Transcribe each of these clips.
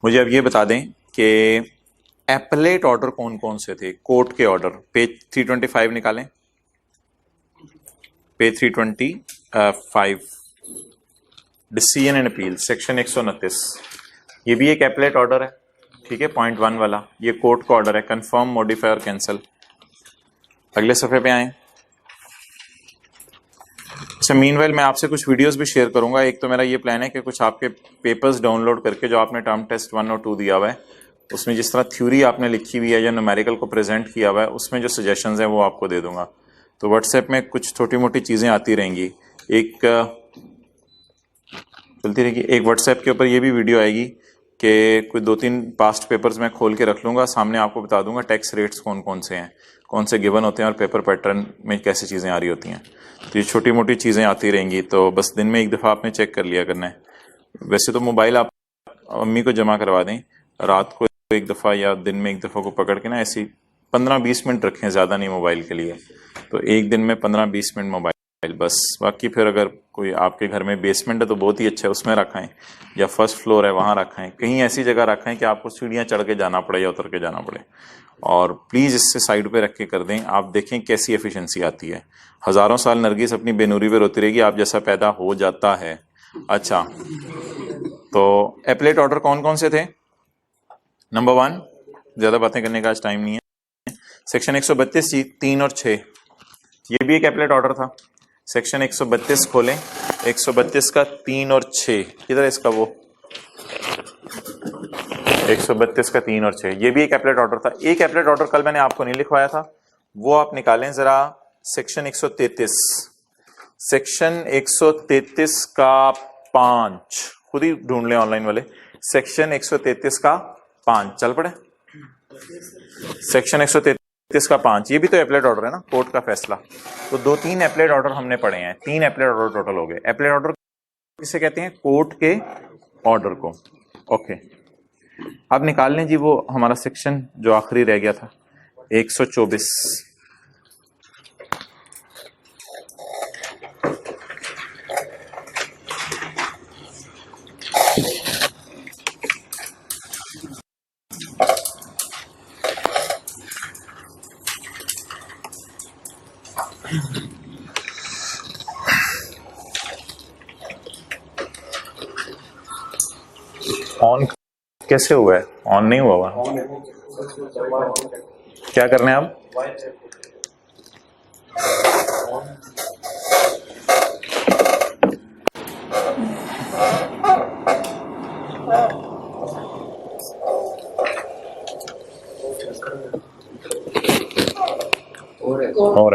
मुझे अब ये बता दें कि एपलेट ऑर्डर कौन कौन से थे, कोर्ट के ऑर्डर। पेज 325 निकालें, page 325, decision and appeal, section 129। ये भी एक एपलेट ऑर्डर है, ठीक है, पॉइंट 1 वाला। ये कोर्ट का ऑर्डर है, कंफर्म, मॉडिफाई और कैंसिल। अगले सफे पे आए। अच्छा, मीनवाइल मैं आपसे कुछ वीडियोस भी शेयर करूंगा। एक तो मेरा ये प्लान है कि कुछ आपके पेपर्स डाउनलोड करके जो आपने टर्म टेस्ट 1 और 2 दिया हुआ है, उसमें जिस तरह थ्योरी आपने लिखी हुई है या न्यूमेरिकल को प्रेजेंट किया हुआ है, उसमें जो सजेशंस हैं वो आपको दे दूंगा। तो व्हाट्सएप में कुछ छोटी मोटी चीज़ें आती रहेंगी, एक चलती रहेगी। एक व्हाट्सएप के ऊपर ये भी वीडियो आएगी कि कोई 2-3 पास्ट पेपर्स मैं खोल के रख लूँगा, सामने आपको बता दूंगा टैक्स रेट्स कौन कौन से हैं, कौन से गिवन होते हैं और पेपर पैटर्न में कैसी चीज़ें आ रही होती हैं। तो ये छोटी मोटी चीज़ें आती रहेंगी, तो बस दिन में एक दफ़ा आपने चेक कर लिया करना है। वैसे तो मोबाइल आप अम्मी को जमा करवा दें, रात को एक दफ़ा या दिन में एक दफ़ा को पकड़ के ना ऐसी 15-20 मिनट रखें, ज़्यादा नहीं मोबाइल के लिए। तो एक दिन में 15-20 मिनट मोबाइल बस। बाकी फिर अगर कोई आपके घर में बेसमेंट है तो बहुत ही अच्छा है, उसमें रखें, या फर्स्ट फ्लोर है वहाँ रखें, कहीं ऐसी जगह रखें कि आपको सीढ़ियाँ चढ़ के जाना पड़े या उतर के जाना पड़े। और प्लीज़ इससे साइड पे रख के कर दें, आप देखें कैसी एफिशिएंसी आती है। हज़ारों साल नरगिस अपनी बेनूरी पे रोती रहेगी, आप जैसा पैदा हो जाता है। अच्छा, तो एपलेट ऑर्डर कौन कौन से थे? नंबर 1, ज़्यादा बातें करने का आज टाइम नहीं है, सेक्शन 132 3 और 6, ये भी एक एपलेट ऑर्डर था। सेक्शन 132 खोलें, 132 का 3 और 6, किधर है इसका वो 132 का 3 और 6, ये भी एक एपलेट ऑर्डर था। एक एपलेट ऑर्डर कल मैंने आपको नहीं लिखवाया था, वो आप निकालें जरा। सेक्शन 133, सेक्शन 133 का 5, खुद ही ढूंढ लें ऑनलाइन वाले। सेक्शन 133 का 5 चल पड़े, सेक्शन 133 का 5, ये भी तो एपलेट ऑर्डर है ना, कोर्ट का फैसला। तो 2-3 एपलेट ऑर्डर हमने पढ़े हैं, 3 एपलेट ऑर्डर टोटल हो गए। एपलेट ऑर्डर किसे कहते हैं? कोर्ट के ऑर्डर को। ओके, अब निकाल लें जी वो हमारा सेक्शन जो आखिरी रह गया था, 124। ऑन कैसे हुआ है? ऑन नहीं हुआ हुआ, क्या करना है अब? और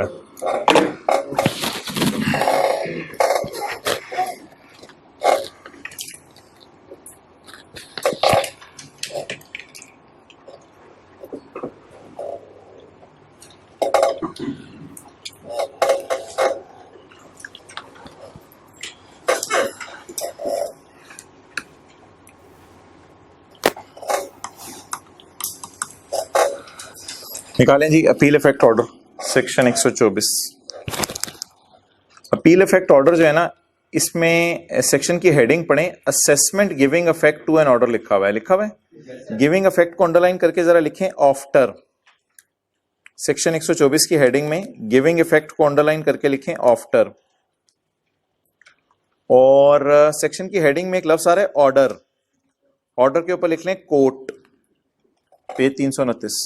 निकालें जी appeal effect order, section 124। Appeal effect order जो है ना, इसमें सेक्शन की हेडिंग पढ़ें, assessment giving effect to an order लिखा हुआ है, लिखा हुआ है। गिविंग इफेक्ट को अंडरलाइन करके जरा लिखें आफ्टर। सेक्शन 124 की हेडिंग में गिविंग इफेक्ट को अंडरलाइन करके लिखें आफ्टर। और सेक्शन की हेडिंग में एक लफ्ज आ रहा है ऑर्डर, ऑर्डर के ऊपर लिख लें कोर्ट, पेज 329।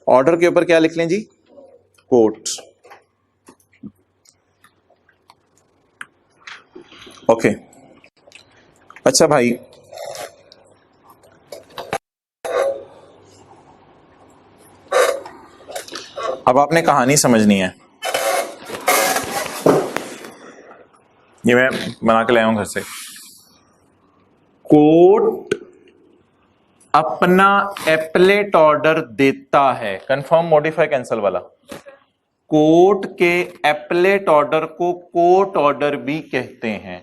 ऑर्डर के ऊपर क्या लिख लें जी? कोर्ट। ओके, अच्छा भाई, अब आपने कहानी समझनी है, ये मैं बना के लाया हूं घर से। कोर्ट अपना एपलेट ऑर्डर देता है, कंफर्म, मॉडिफाई, कैंसिल वाला। कोर्ट के एपलेट ऑर्डर को कोर्ट ऑर्डर भी कहते हैं।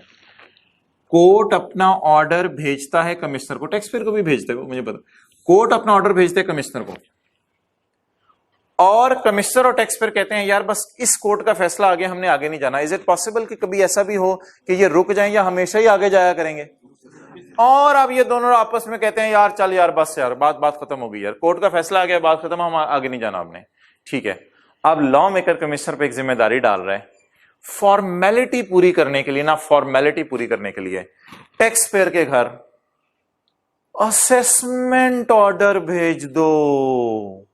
कोर्ट अपना ऑर्डर भेजता है कमिश्नर को, टैक्स पेयर को भी भेजते हैं, मुझे पता। कोर्ट अपना ऑर्डर भेजते हैं कमिश्नर को, और कमिश्नर और टैक्स पेयर कहते हैं यार बस इस कोर्ट का फैसला आ गया, हमने आगे नहीं जाना। इज इट पॉसिबल कि कभी ऐसा भी हो कि ये रुक जाएं या हमेशा ही आगे जाया करेंगे? और अब ये दोनों आपस में कहते हैं यार चल यार बस यार बात खत्म हो गई यार, कोर्ट का फैसला आ गया, बात खत्म, हम आगे नहीं जाना आपने, ठीक है। अब लॉ मेकर कमिश्नर पे एक जिम्मेदारी डाल रहा है फॉर्मेलिटी पूरी करने के लिए, ना फॉर्मेलिटी पूरी करने के लिए टैक्स पेयर के घर असेसमेंट ऑर्डर भेज दो।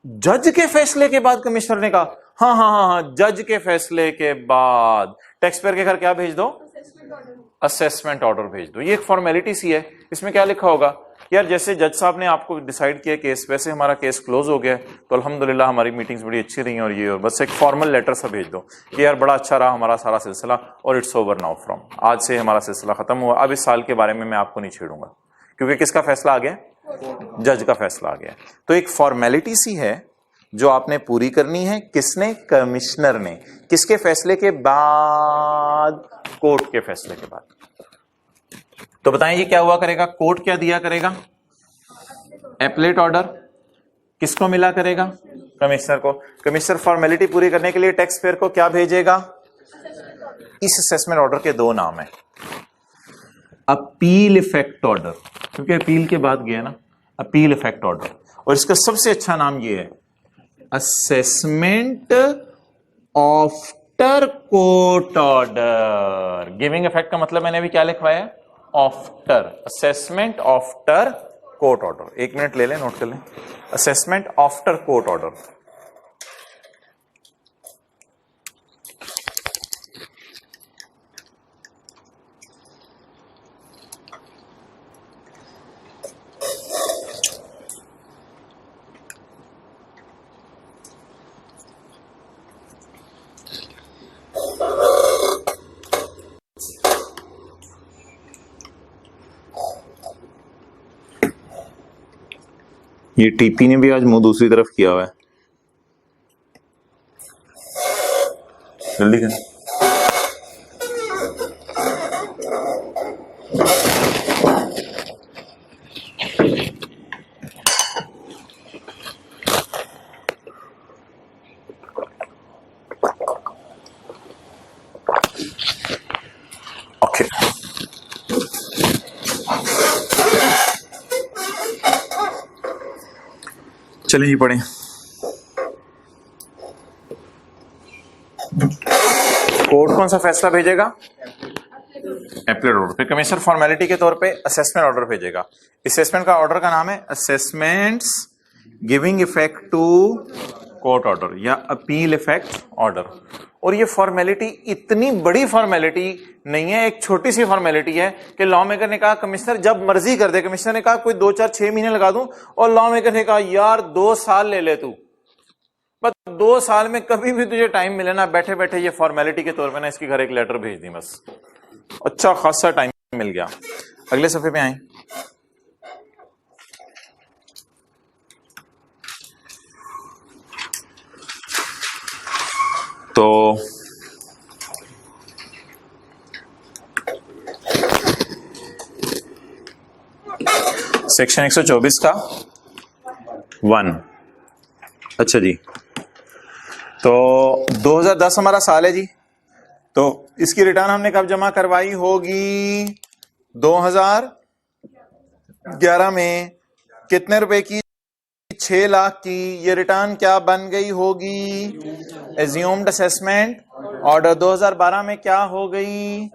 जज के फैसले के बाद कमिश्नर ने कहा हाँ, जज के फैसले के बाद टैक्स पेयर के घर क्या भेज दो, असेसमेंट ऑर्डर भेज दो। ये एक फॉर्मेलिटी सी है। इसमें क्या लिखा होगा यार, जैसे जज साहब ने आपको डिसाइड किया केस, वैसे हमारा केस क्लोज हो गया तो अल्हम्दुलिल्लाह हमारी मीटिंग्स बड़ी अच्छी रही और ये, और बस एक फॉर्मल लेटर सा भेज दो कि यार बड़ा अच्छा रहा हमारा सारा सिलसिला और इट्स ओवर नाउ, फ्रॉम आज से हमारा सिलसिला खत्म हुआ, अब इस साल के बारे में मैं आपको नहीं छेड़ूंगा, क्योंकि किसका फैसला आ गया, जज का फैसला आ गया। तो एक फॉर्मेलिटी सी है जो आपने पूरी करनी है, किसने, कमिश्नर ने, किसके फैसले के बाद, कोर्ट के फैसले के बाद। तो बताएं जी क्या हुआ करेगा, कोर्ट क्या दिया करेगा, एपलेट ऑर्डर किसको मिला करेगा, कमिश्नर को। कमिश्नर फॉर्मेलिटी पूरी करने के लिए टैक्स पेयर को क्या भेजेगा, इस असेसमेंट ऑर्डर के दो नाम है, अपील इफेक्ट ऑर्डर, क्योंकि अपील के बाद गया ना, अपील इफेक्ट ऑर्डर, और इसका सबसे अच्छा नाम ये है assessment after court order. Giving effect का मतलब मैंने अभी क्या लिखवाया, after, assessment after court order. एक मिनट ले लें, नोट कर लें, असेसमेंट आफ्टर कोर्ट ऑर्डर। ये टीपी ने भी आज मुंह दूसरी तरफ किया हुआ है, जल्दी करें। ओके, चलिए जी पढ़ें। कोर्ट कौन सा फैसला भेजेगा, एपलेट ऑर्डर। फिर कमिश्नर फॉर्मेलिटी के तौर पे असेसमेंट ऑर्डर भेजेगा। असेसमेंट का ऑर्डर का नाम है assessments giving effect to court order या अपील इफेक्ट ऑर्डर। और ये फॉर्मेलिटी इतनी बड़ी फॉर्मेलिटी नहीं है, एक छोटी सी फॉर्मेलिटी है कि लॉ मेकर ने कहा कमिश्नर जब मर्जी कर दे। कमिश्नर ने कहा कोई 2 4 6 महीने लगा दूं, और लॉ मेकर ने कहा यार 2 साल ले ले तू, बस 2 साल में कभी भी तुझे टाइम मिले ना, बैठे बैठे ये फॉर्मेलिटी के तौर पे ना इसके घर एक लेटर भेज दी, बस अच्छा खासा टाइम मिल गया। अगले सफे पे आए। तो सेक्शन 124 का 1। अच्छा जी, तो 2010 हमारा साल है जी, तो इसकी रिटर्न हमने कब जमा करवाई होगी, 2011 में। कितने रुपए की, 6 लाख की। ये रिटर्न क्या बन गई होगी, एज्यूम्ड असेसमेंट ऑर्डर। 2012 में क्या हो गई,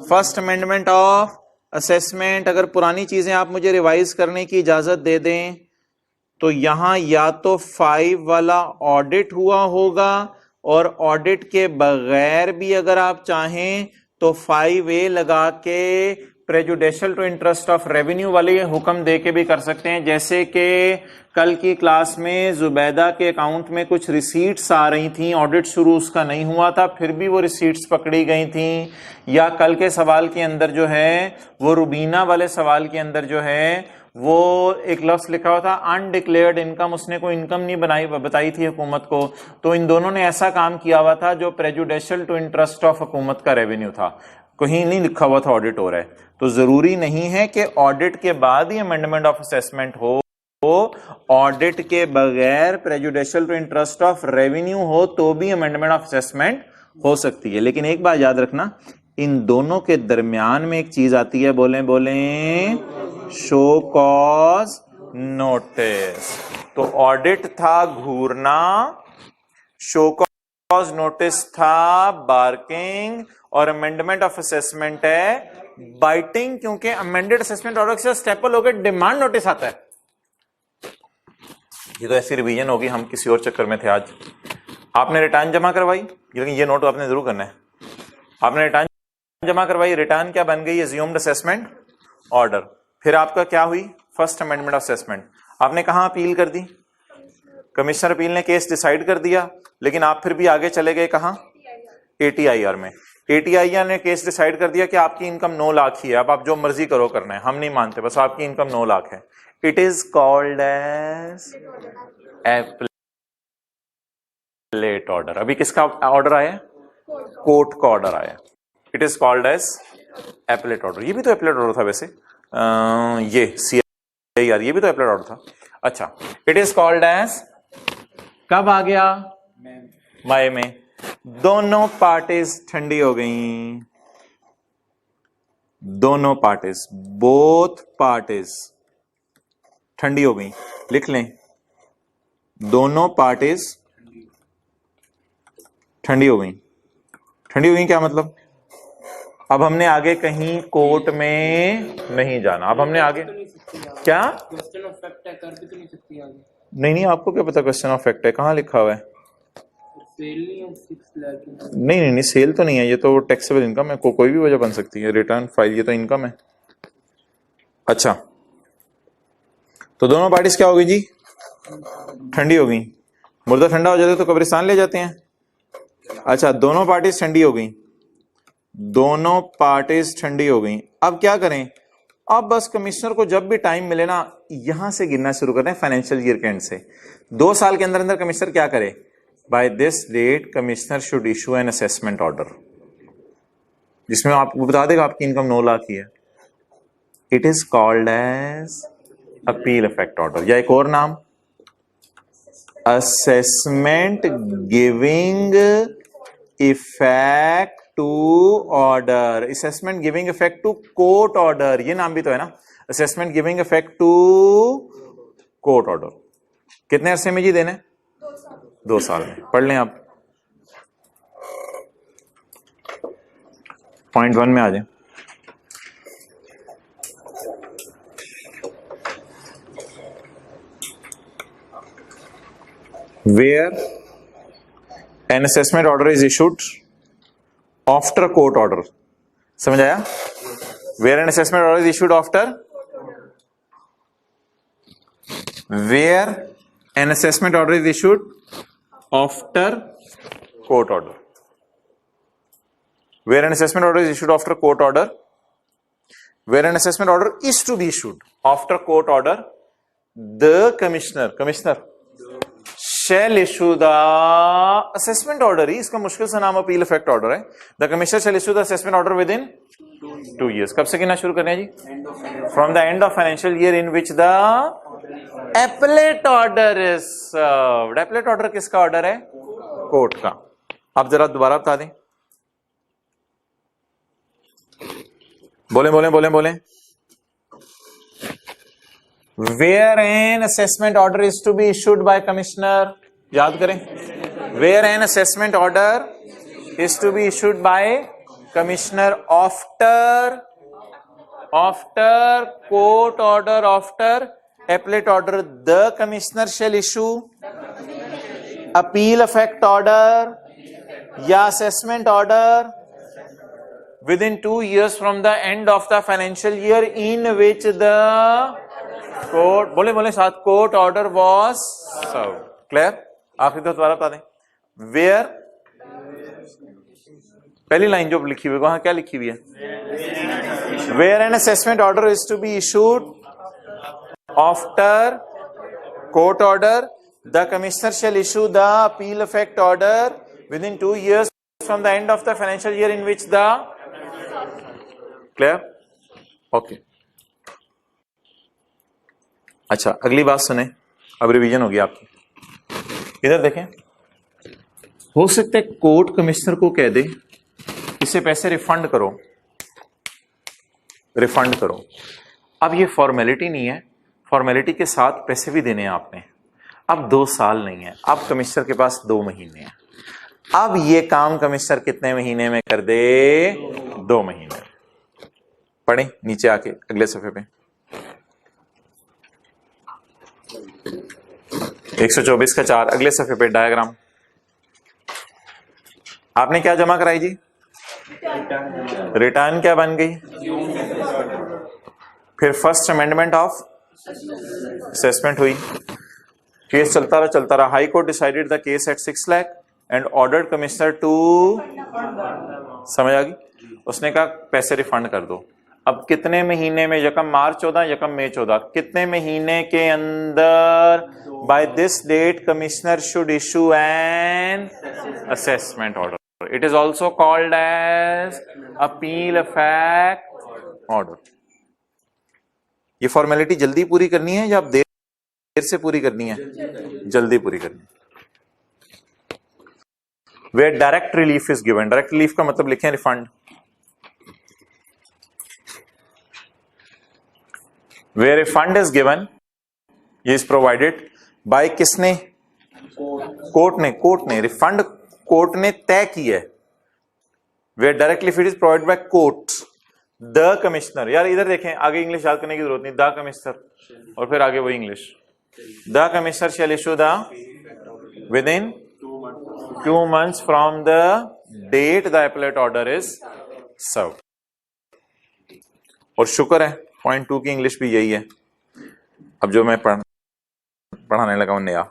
फर्स्ट अमेंडमेंट ऑफ असेसमेंट। अगर पुरानी चीजें आप मुझे रिवाइज करने की इजाजत दे दें तो यहां या तो 5 वाला ऑडिट हुआ होगा, और ऑडिट के बगैर भी अगर आप चाहें तो 5A लगा के prejudicial to interest of revenue वाले हुक्म दे के भी कर सकते हैं। जैसे कि कल की क्लास में जुबैदा के अकाउंट में कुछ रिसीट्स आ रही थी, ऑडिट शुरू उसका नहीं हुआ था, फिर भी वो रिसीट्स पकड़ी गई थी। या कल के सवाल के अंदर जो है वो रुबीना वाले सवाल के अंदर जो है वो एक लफ्ज लिखा हुआ था अनडिक्लेयर्ड इनकम, उसने कोई इनकम नहीं बताई थी हुकूमत को। तो इन दोनों ने ऐसा काम किया हुआ था जो प्रेजुडिशियल टू इंटरेस्ट ऑफ हुकूमत का रेवेन्यू था, कहीं नहीं लिखा हुआ था ऑडिट हो रहा है। तो जरूरी नहीं है कि ऑडिट के बाद ही अमेंडमेंट ऑफ असेसमेंट हो, ऑडिट के बगैर prejudicial to interest of revenue हो तो भी अमेंडमेंट ऑफ असेसमेंट हो सकती है। लेकिन एक बात याद रखना, इन दोनों के दरमियान में एक चीज आती है, बोलें बोलें, शो कॉज नोटिस। तो ऑडिट था घूरना, शो कॉज नोटिस था बार्किंग, और अमेंडमेंट ऑफ असेसमेंट है बाइटिंग, क्योंकि अमेंडेड असेसमेंट ऑर्डर से स्टेपल होकर डिमांड नोटिस आता है। ये तो ऐसी रिवीजन होगी, हम किसी और चक्कर में थे आज। आपने रिटर्न जमा करवाई, लेकिन ये नोट आपने जरूर करना है। आपने रिटर्न जमा करवाई, रिटर्न क्या बन गई? Assumed assessment order. फिर आपका क्या हुई? First amendment of assessment. आपने कहां अपील कर दी? कमिश्नर अपील ने केस डिसाइड कर दिया, लेकिन आप फिर भी आगे चले गए कहां? ATIR में। ATIR ने केस डिसाइड कर दिया कि आपकी इनकम 9 लाख ही है, अब आप जो मर्जी करो करना है, हम नहीं मानते, बस आपकी इनकम 9 लाख है। It is called as appellate order. अभी किसका ऑर्डर आया? कोर्ट का ऑर्डर आया। It is called as appellate order. ये भी तो एपलेट ऑर्डर था वैसे। ये CIR, ये भी तो एपलेट ऑर्डर था। अच्छा, इट इज कॉल्ड एज, कब आ गया? मई में। दोनों पार्टीज ठंडी हो गई, दोनों पार्टीज, बोथ पार्टीज ठंडी हो गई। लिख लें, दोनों पार्टीज ठंडी हो गई। ठंडी हो गई क्या मतलब? अब हमने आगे कहीं कोर्ट में नहीं जाना। अब हमने आगे क्या? क्वेश्चन ऑफ फैक्ट है, कर भी तो नहीं सकती आगे। नहीं, आपको क्या पता क्वेश्चन ऑफ फैक्ट है? कहां लिखा हुआ है? सेल नहीं है 6 लाख। नहीं, सेल तो नहीं है, ये तो टैक्सेबल इनकम है, कोई भी वजह बन सकती है। रिटर्न फाइल, ये तो इनकम है। अच्छा, तो दोनों पार्टीज क्या हो गई जी? ठंडी हो गई। मुर्दा ठंडा हो जाता है तो कब्रिस्तान ले जाते हैं। अच्छा, दोनों पार्टीज ठंडी हो गई, दोनों पार्टीज ठंडी हो गई। अब क्या करें? अब बस कमिश्नर को जब भी टाइम मिले ना, यहां से गिनना शुरू करें फाइनेंशियल ईयर के एंड से। 2 साल के अंदर अंदर कमिश्नर क्या करे? By this date commissioner should issue an assessment order, जिसमें आपको बता देगा आपकी इनकम 9 लाख ही है। It is called as appeal effect order, या एक और नाम assessment giving effect to order. Assessment giving effect to court order, ये नाम भी तो है ना, assessment giving effect to court order. कितने अरसे में जी देने? 2 साल में। पढ़ लें आप, पॉइंट 1 में आ जाए। Where an assessment order is issued after a court order, समझ आया? Where an assessment order is issued after, where an assessment order is issued after court order, where an assessment order is issued after court order, where an assessment order is to be issued after court order, the commissioner shall issue the assessment order। ही इसका मुश्किल सा नाम appeal effect order है। The commissioner shall issue the assessment order within 2 years। कब से गिनना शुरू करना है जी? From the end of financial year in which the appellate order is served. Appellate order किसका ऑर्डर है? कोर्ट का। आप जरा दोबारा बता दें, बोले। Where an assessment order is to be issued by commissioner, याद करें, where an assessment order is to be issued by commissioner after court order, after appellate order, the commissioner shall issue appeal effect order या assessment order within 2 years from the end of the financial year in which the court, बोले साथ, court order was served. Clear? आखिरी तो दोबारा बता दें। Where, पहली line जो लिखी हुई वहां क्या लिखी हुई है? Where an assessment order is to be issued after court order, the commissioner shall issue the appeal effect order within 2 years from the end of the financial year in which the. Clear? Okay. अच्छा, अगली बात सुने, अब revision होगी आपकी। इधर देखें, हो सकता है कोर्ट कमिश्नर को कह दे कि इसे पैसे रिफंड करो, रिफंड करो। अब ये फॉर्मेलिटी नहीं है, फॉर्मेलिटी के साथ पैसे भी देने हैं आपने। अब 2 साल नहीं है, अब कमिश्नर के पास 2 महीने हैं। अब ये काम कमिश्नर कितने महीने में कर दे? 2 महीने। पढ़े नीचे आके अगले सफे पे 124 का 4 अगले सफे पे डायग्राम। आपने क्या जमा कराई जी? रिटर्न क्या बन गई? फिर फर्स्ट अमेंडमेंट ऑफ असेसमेंट हुई, केस चलता रहा। High court decided the case at 6 lakh and ordered commissioner to, समझ आ गई? उसने कहा पैसे रिफंड कर दो। अब कितने महीने में? यकम मार्च 14, यकम मई 14, कितने महीने के अंदर? By this date commissioner should issue an assessment order. It is also called as appeal effect order. ये फॉर्मेलिटी जल्दी पूरी करनी है या आप देर से पूरी करनी है? जल्दी पूरी करनी है। Where direct relief is given, direct relief का मतलब लिखें refund. Where a fund is given, ये is provided by किसने? कोर्ट ने रिफंड कोर्ट ने तय की है। Where direct relief is provided by court, the commissioner। यार इधर देखें, आगे इंग्लिश याद करने की जरूरत नहीं, द कमिश्नर और फिर आगे वही English. The commissioner shall issue the within 2 months from the date the appellate order is served। और शुक्र है पॉइंट 2 की इंग्लिश भी यही है। अब जो मैं पढ़ाने लगा हूं नया,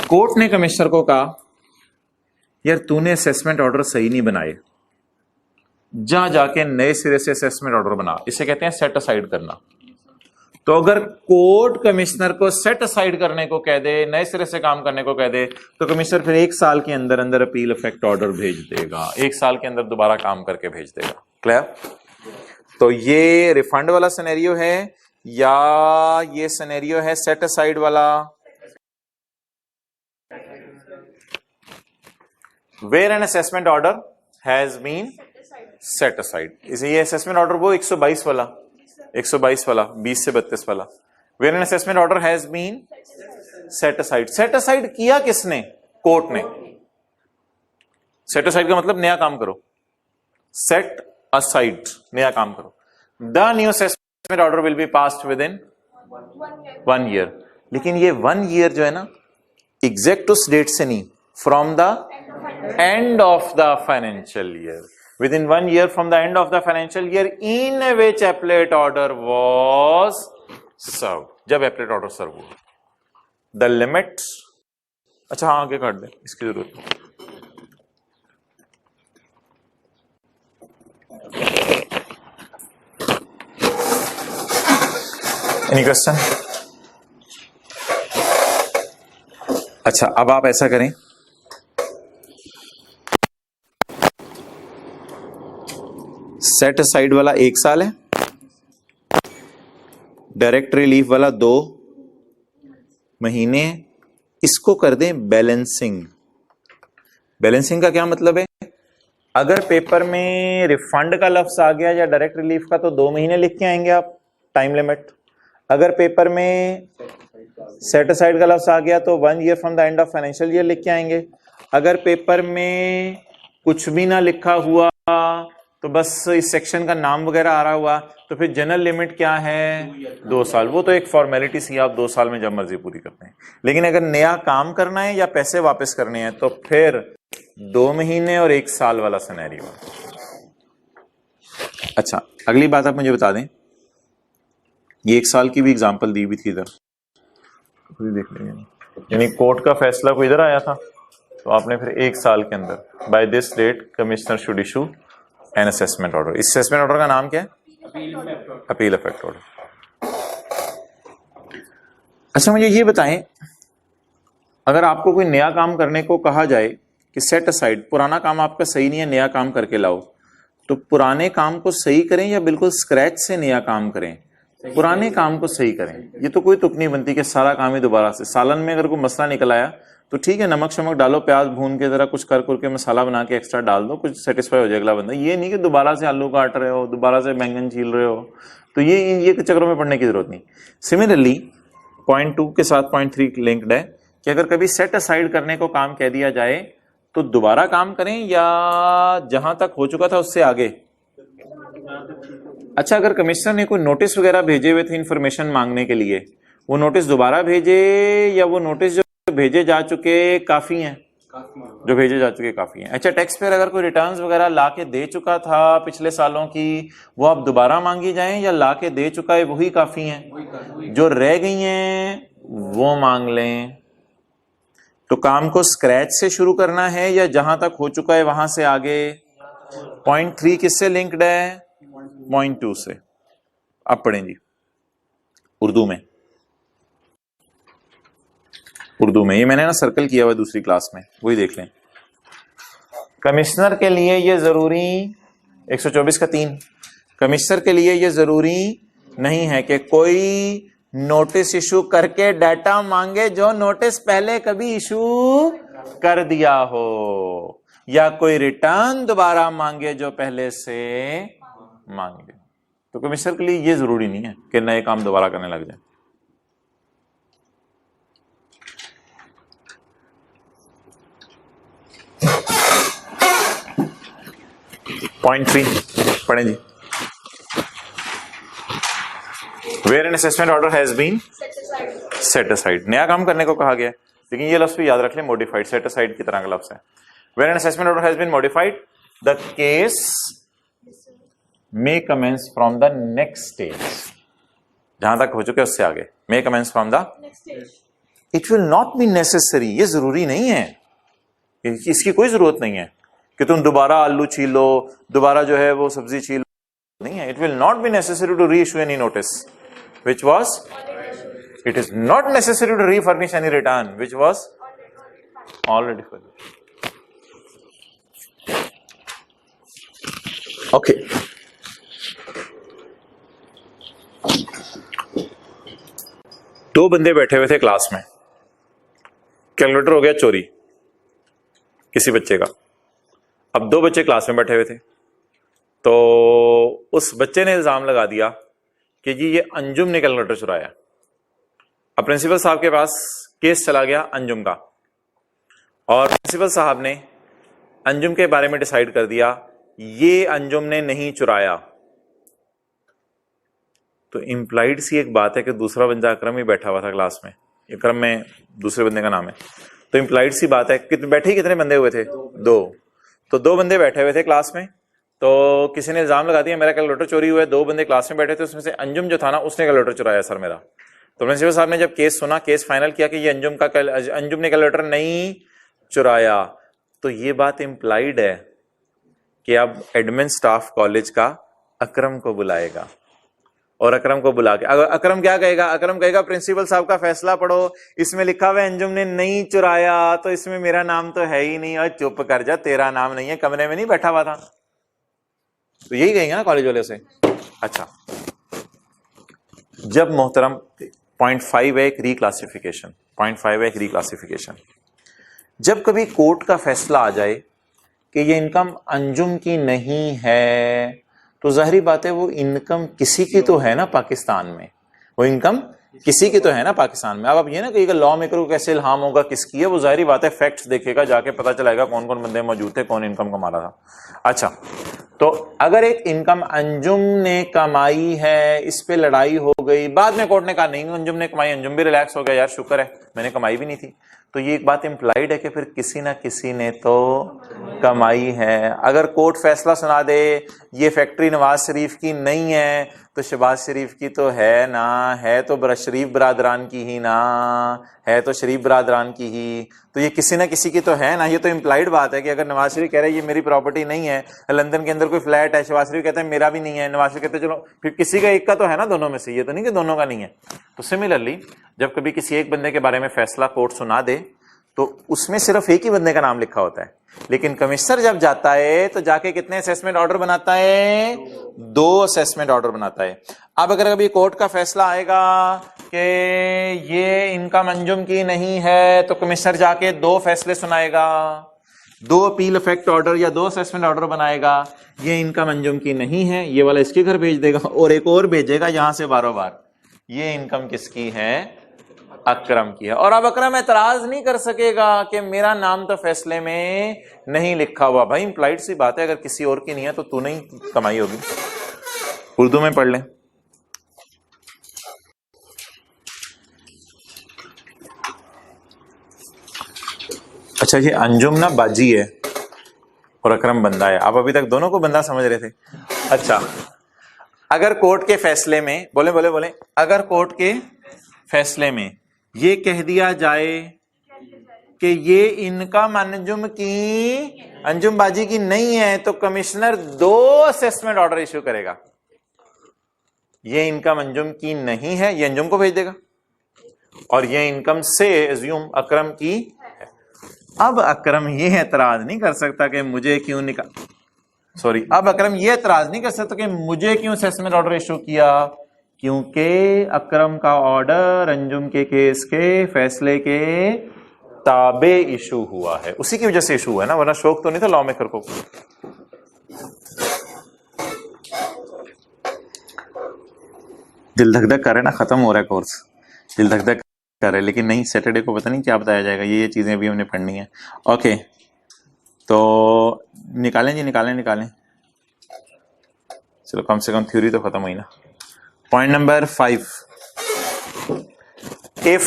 कोर्ट ने कमिश्नर को कहा यार तूने असेसमेंट ऑर्डर सही नहीं बनाए, जा जाके नए सिरे से असेसमेंट ऑर्डर बना। इसे कहते हैं सेट असाइड करना। तो अगर कोर्ट कमिश्नर को सेट असाइड करने को कह दे, नए सिरे से काम करने को कह दे, तो कमिश्नर फिर 1 साल के अंदर अंदर अपील इफेक्ट ऑर्डर भेज देगा। 1 साल के अंदर दोबारा काम करके भेज देगा। क्लियर? तो ये रिफंड वाला सिनेरियो है या ये सिनेरियो है सेट असाइड वाला? Where an assessment order has been set aside. इसे ये असेसमेंट ऑर्डर वो 122 वाला 20 से 32 वाला। Where an assessment order has been set aside. Set aside किया किसने? कोर्ट ने। सेट असाइड का मतलब नया काम करो। सेट असाइड, नया काम करो। The new assessment order will be passed with in 1 year. लेकिन ये 1 ईयर जो है ना, एग्जैक्ट उस डेट से नहीं, from the end of the financial year. Within 1 year from the end of the financial year in which appellate order was served, जब appellate order serve हुआ। The limits, अच्छा हाँ आगे काट दे, इसकी जरूरत नहीं। Any question? अच्छा अब आप ऐसा करें, सेट असाइड वाला 1 साल है, डायरेक्ट रिलीफ वाला 2 महीने, इसको कर दें बैलेंसिंग। बैलेंसिंग का क्या मतलब है? अगर पेपर में रिफंड का लफ्ज आ गया या डायरेक्ट रिलीफ का तो 2 महीने लिख के आएंगे आप, टाइम लिमिट। अगर पेपर में सेट असाइड का लफ्ज आ गया तो 1 year from the end of financial year लिख के आएंगे। अगर पेपर में कुछ भी ना लिखा हुआ तो बस इस सेक्शन का नाम वगैरह आ रहा हुआ तो फिर जनरल लिमिट क्या है? 2 साल। वो तो एक फॉर्मेलिटी सी, आप 2 साल में जब मर्जी पूरी करते हैं। लेकिन अगर नया काम करना है या पैसे वापस करने हैं तो फिर 2 महीने और 1 साल वाला सिनेरियो। अच्छा अगली बात आप मुझे बता दें, ये 1 साल की भी एग्जांपल दी हुई थी इधर, देख लेंगे। यानी कोर्ट का फैसला कोई इधर आया था तो आपने फिर 1 साल के अंदर by this date commissioner should issue an assessment order. इस असेसमेंट ऑर्डर का नाम क्या है? Appeal effect order. अच्छा मुझे ये बताएं, अगर आपको कोई नया काम करने को कहा जाए कि सेट असाइड, पुराना काम आपका सही नहीं है, नया काम करके लाओ, तो पुराने काम को सही करें या बिल्कुल स्क्रैच से नया काम करें? पुराने काम को सही करें। ये तो कोई तुक नहीं बनती कि सारा काम ही दोबारा से। सालन में अगर कोई मसला निकल आया तो ठीक है, नमक शमक डालो, प्याज भून के जरा कुछ कर के मसाला बना के एक्स्ट्रा डाल दो, कुछ सेटिस्फाई हो जाए अगला बंदा। ये नहीं कि दोबारा से आलू काट रहे हो, दोबारा से बैंगन छील रहे हो, तो ये चक्करों में पड़ने की जरूरत नहीं। सिमिलरली पॉइंट 2 के साथ पॉइंट 3 लिंक्ड है कि अगर कभी सेट असाइड करने को काम कह दिया जाए तो दोबारा काम करें या जहां तक हो चुका था उससे आगे। अच्छा, अगर कमिश्नर ने कोई नोटिस वगैरह भेजे हुए थे इंफॉर्मेशन मांगने के लिए, वो नोटिस दोबारा भेजे या वो नोटिस जो भेजे जा चुके काफी हैं? जो भेजे जा चुके काफी हैं। अच्छा, टैक्स पेयर अगर कोई रिटर्न्स वगैरह ला के दे चुका था पिछले सालों की, वो आप दोबारा मांगी जाएं या ला के दे चुका है वही काफी हैं? जो रह गई हैं वो मांग लें। तो काम को स्क्रैच से शुरू करना है या जहां तक हो चुका है वहां से आगे? पॉइंट 3 किससे लिंक्ड है? पॉइंट 2 से। अब पढ़ें जी उर्दू में। ये मैंने ना सर्कल किया हुआ दूसरी क्लास में, वही देख लें। कमिश्नर के लिए ये जरूरी 124 का 3, कमिश्नर के लिए ये जरूरी नहीं है कि कोई नोटिस इशू करके डाटा मांगे जो नोटिस पहले कभी इशू कर दिया हो, या कोई रिटर्न दोबारा मांगे जो पहले से मांगे। तो कमिश्नर के लिए ये जरूरी नहीं है कि नए काम दोबारा करने लग जाए। पॉइंट 3 पढ़ें जी। Where an assessment order has been set aside. नया काम करने को कहा गया है, लेकिन ये लफ्ज भी याद रख लें, मॉडिफाइड। सेट असाइड की तरह का लफ्ज है। Where an assessment order has been modified the case may commence from the next stage. जहां तक हो चुके उससे आगे may commence from the. It will not be necessary, ये जरूरी नहीं है, इसकी कोई जरूरत नहीं है कि तुम दोबारा आलू छीलो, दोबारा जो है वो सब्जी छीलो, नहीं है। It will not be necessary to reissue any notice which was, it is not necessary to refurnish any return which was already furnished. Okay, दो बंदे बैठे हुए थे क्लास में, कैलकुलेटर हो गया चोरी किसी बच्चे का। अब दो बच्चे क्लास में बैठे हुए थे, तो उस बच्चे ने इल्जाम लगा दिया कि जी ये अंजुम ने कैलकुलेटर चुराया। अब प्रिंसिपल साहब के पास केस चला गया अंजुम का, और प्रिंसिपल साहब ने अंजुम के बारे में डिसाइड कर दिया ये अंजुम ने नहीं चुराया। तो इंप्लाइड सी एक बात है कि दूसरा बंदा अकरम ही बैठा हुआ था क्लास में, अकरम में दूसरे बंदे का नाम है, तो इंप्लाइड सी बात है कि बैठे ही कितने बंदे हुए थे? दो। तो दो बंदे बैठे हुए थे क्लास में, तो किसी ने इल्जाम लगा दिया मेरा कैलकुलेटर चोरी हुआ है। दो बंदे क्लास में बैठे थे, उसमें से अंजुम जो था ना उसने कैलकुलेटर चुराया सर मेरा। तो प्रिंसिपल साहब ने जब केस सुना, केस फाइनल किया कि ये अंजुम ने कैलकुलेटर नहीं चुराया। तो ये बात इंप्लाइड है कि अब एडमिन स्टाफ कॉलेज का अकरम को बुलाएगा, और अकरम को बुला के अकरम क्या कहेगा? अकरम कहेगा प्रिंसिपल साहब का फैसला पढ़ो, इसमें लिखा हुआ है अंजुम ने नहीं चुराया, तो इसमें मेरा नाम तो है ही नहीं। और चुप कर जा, तेरा नाम नहीं है, कमरे में नहीं बैठा हुआ था। तो यही कहेंगे ना कॉलेज वाले से। अच्छा, जब मोहतरम पॉइंट 5 है एक रिक्लासिफिकेशन, पॉइंट 5 है एक रिक्लासिफिकेशन। जब कभी कोर्ट का फैसला आ जाए कि ये इनकम अंजुम की नहीं है, तो जाहिर बात है वो इनकम किसी की तो है ना पाकिस्तान में, वो इनकम किसी की तो है ना पाकिस्तान में। अब ये ना कहिएगा लॉ मेकर को कैसे इल्हाम होगा किसकी है, वो जाहिर बात है फैक्ट्स देखेगा, जाके पता चलेगा कौन कौन बंदे मौजूद थे, कौन इनकम कमा रहा था। अच्छा, तो अगर एक इनकम अंजुम ने कमाई है, इस पे लड़ाई हो गई, बाद में कोर्ट ने कहा नहीं अंजुम ने कमाई, अंजुम भी रिलैक्स हो गया, यार शुक्र है मैंने कमाई भी नहीं थी, तो ये एक बात इंप्लाइड है कि फिर किसी ना किसी ने तो कमाई है। अगर कोर्ट फैसला सुना दे ये फैक्ट्री नवाज शरीफ की नहीं है, तो शहबाज शरीफ की तो है ना, है तो शरीफ बरादरान की ही ना, है तो शरीफ बरादरान की ही, तो ये किसी ना किसी की तो है ना। ये तो इंप्लाइड बात है कि अगर नवाज शरीफ कह रहे हैं ये मेरी प्रॉपर्टी नहीं है, लंदन के अंदर कोई फ्लैट है, शहबाज शरीफ कहते हैं मेरा भी नहीं है, नवाज शरीफ कहते हैं चलो फिर किसी का एक का तो है ना दोनों में से, ये तो नहीं कि दोनों का नहीं है। तो सिमिलरली जब कभी किसी एक बंदे के बारे में फैसला कोर्ट सुना दे, तो उसमें सिर्फ एक ही बंदे का नाम लिखा होता है। लेकिन कमिश्नर जब जाता है तो जाके कितने असेसमेंट ऑर्डर बनाता है? 2 असेसमेंट ऑर्डर बनाता है। अब अगर कभी कोर्ट का फैसला आएगा कि ये इनकम अंजुम की नहीं है तो कमिश्नर जाके 2 फैसले सुनाएगा, 2 अपील इफेक्ट ऑर्डर या 2 असेसमेंट ऑर्डर बनाएगा। ये इनकम अंजुम की नहीं है, ये वाला इसके घर भेज देगा, और एक और भेजेगा यहां से बार बार, ये इनकम किसकी है? अकरम की है। और अब अकरम एतराज नहीं कर सकेगा कि मेरा नाम तो फैसले में नहीं लिखा हुआ। भाई इंप्लाइड सी बात है, अगर किसी और की नहीं है तो तू नहीं कमाई होगी। उर्दू में पढ़ लें। अच्छा, ये अंजुम ना बाजी है और अकरम बंदा है। आप अभी तक दोनों को बंदा समझ रहे थे। अच्छा, अगर कोर्ट के फैसले में बोले अगर कोर्ट के फैसले में ये कह दिया जाए कि ये इनकम अंजुम बाजी की नहीं है तो कमिश्नर 2 असेसमेंट ऑर्डर इश्यू करेगा। ये इनकम अंजुम की नहीं है, ये अंजुम को भेज देगा, और ये इनकम से एज्यूम अकरम की है। अब अकरम ये एतराज नहीं कर सकता कि मुझे क्यों अब अकरम ये एतराज नहीं कर सकता कि मुझे क्यों असेसमेंट ऑर्डर इशू किया, क्योंकि अकरम का ऑर्डर अंजुम के केस के फैसले के ताबे इशू हुआ है, उसी की वजह से इशू हुआ है ना, वरना शौक तो नहीं था लॉ मेकर को। दिल धक धक कर रहे ना, खत्म हो रहा है कोर्स, दिल धक धक कर रहे, लेकिन नहीं, सैटरडे को पता नहीं क्या बताया जाएगा, ये चीजें अभी हमने पढ़नी है। ओके, तो निकालें। चलो कम से कम थ्योरी तो खत्म हुई ना। Point number 5, if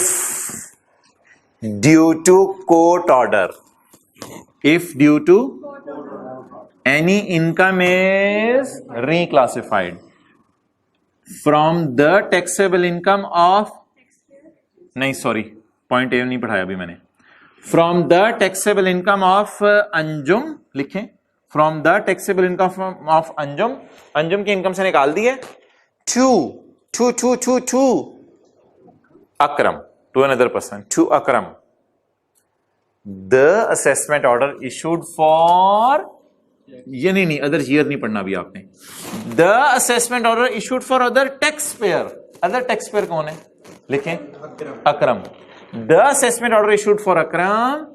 due to court order, if due to any income is reclassified from the taxable income of, नहीं सॉरी, पॉइंट ए नहीं पढ़ाया अभी मैंने। From the taxable income of Anjum लिखें, from the taxable income of Anjum, Anjum की इनकम से निकाल दिए, to Akram, to another person, to Akram, the assessment order issued for, ये नहीं अदर ईयर नहीं पढ़ना अभी आपने, the assessment order issued for other tax payer. Other tax payer कौन है? लिखें, Akram. The assessment order issued for Akram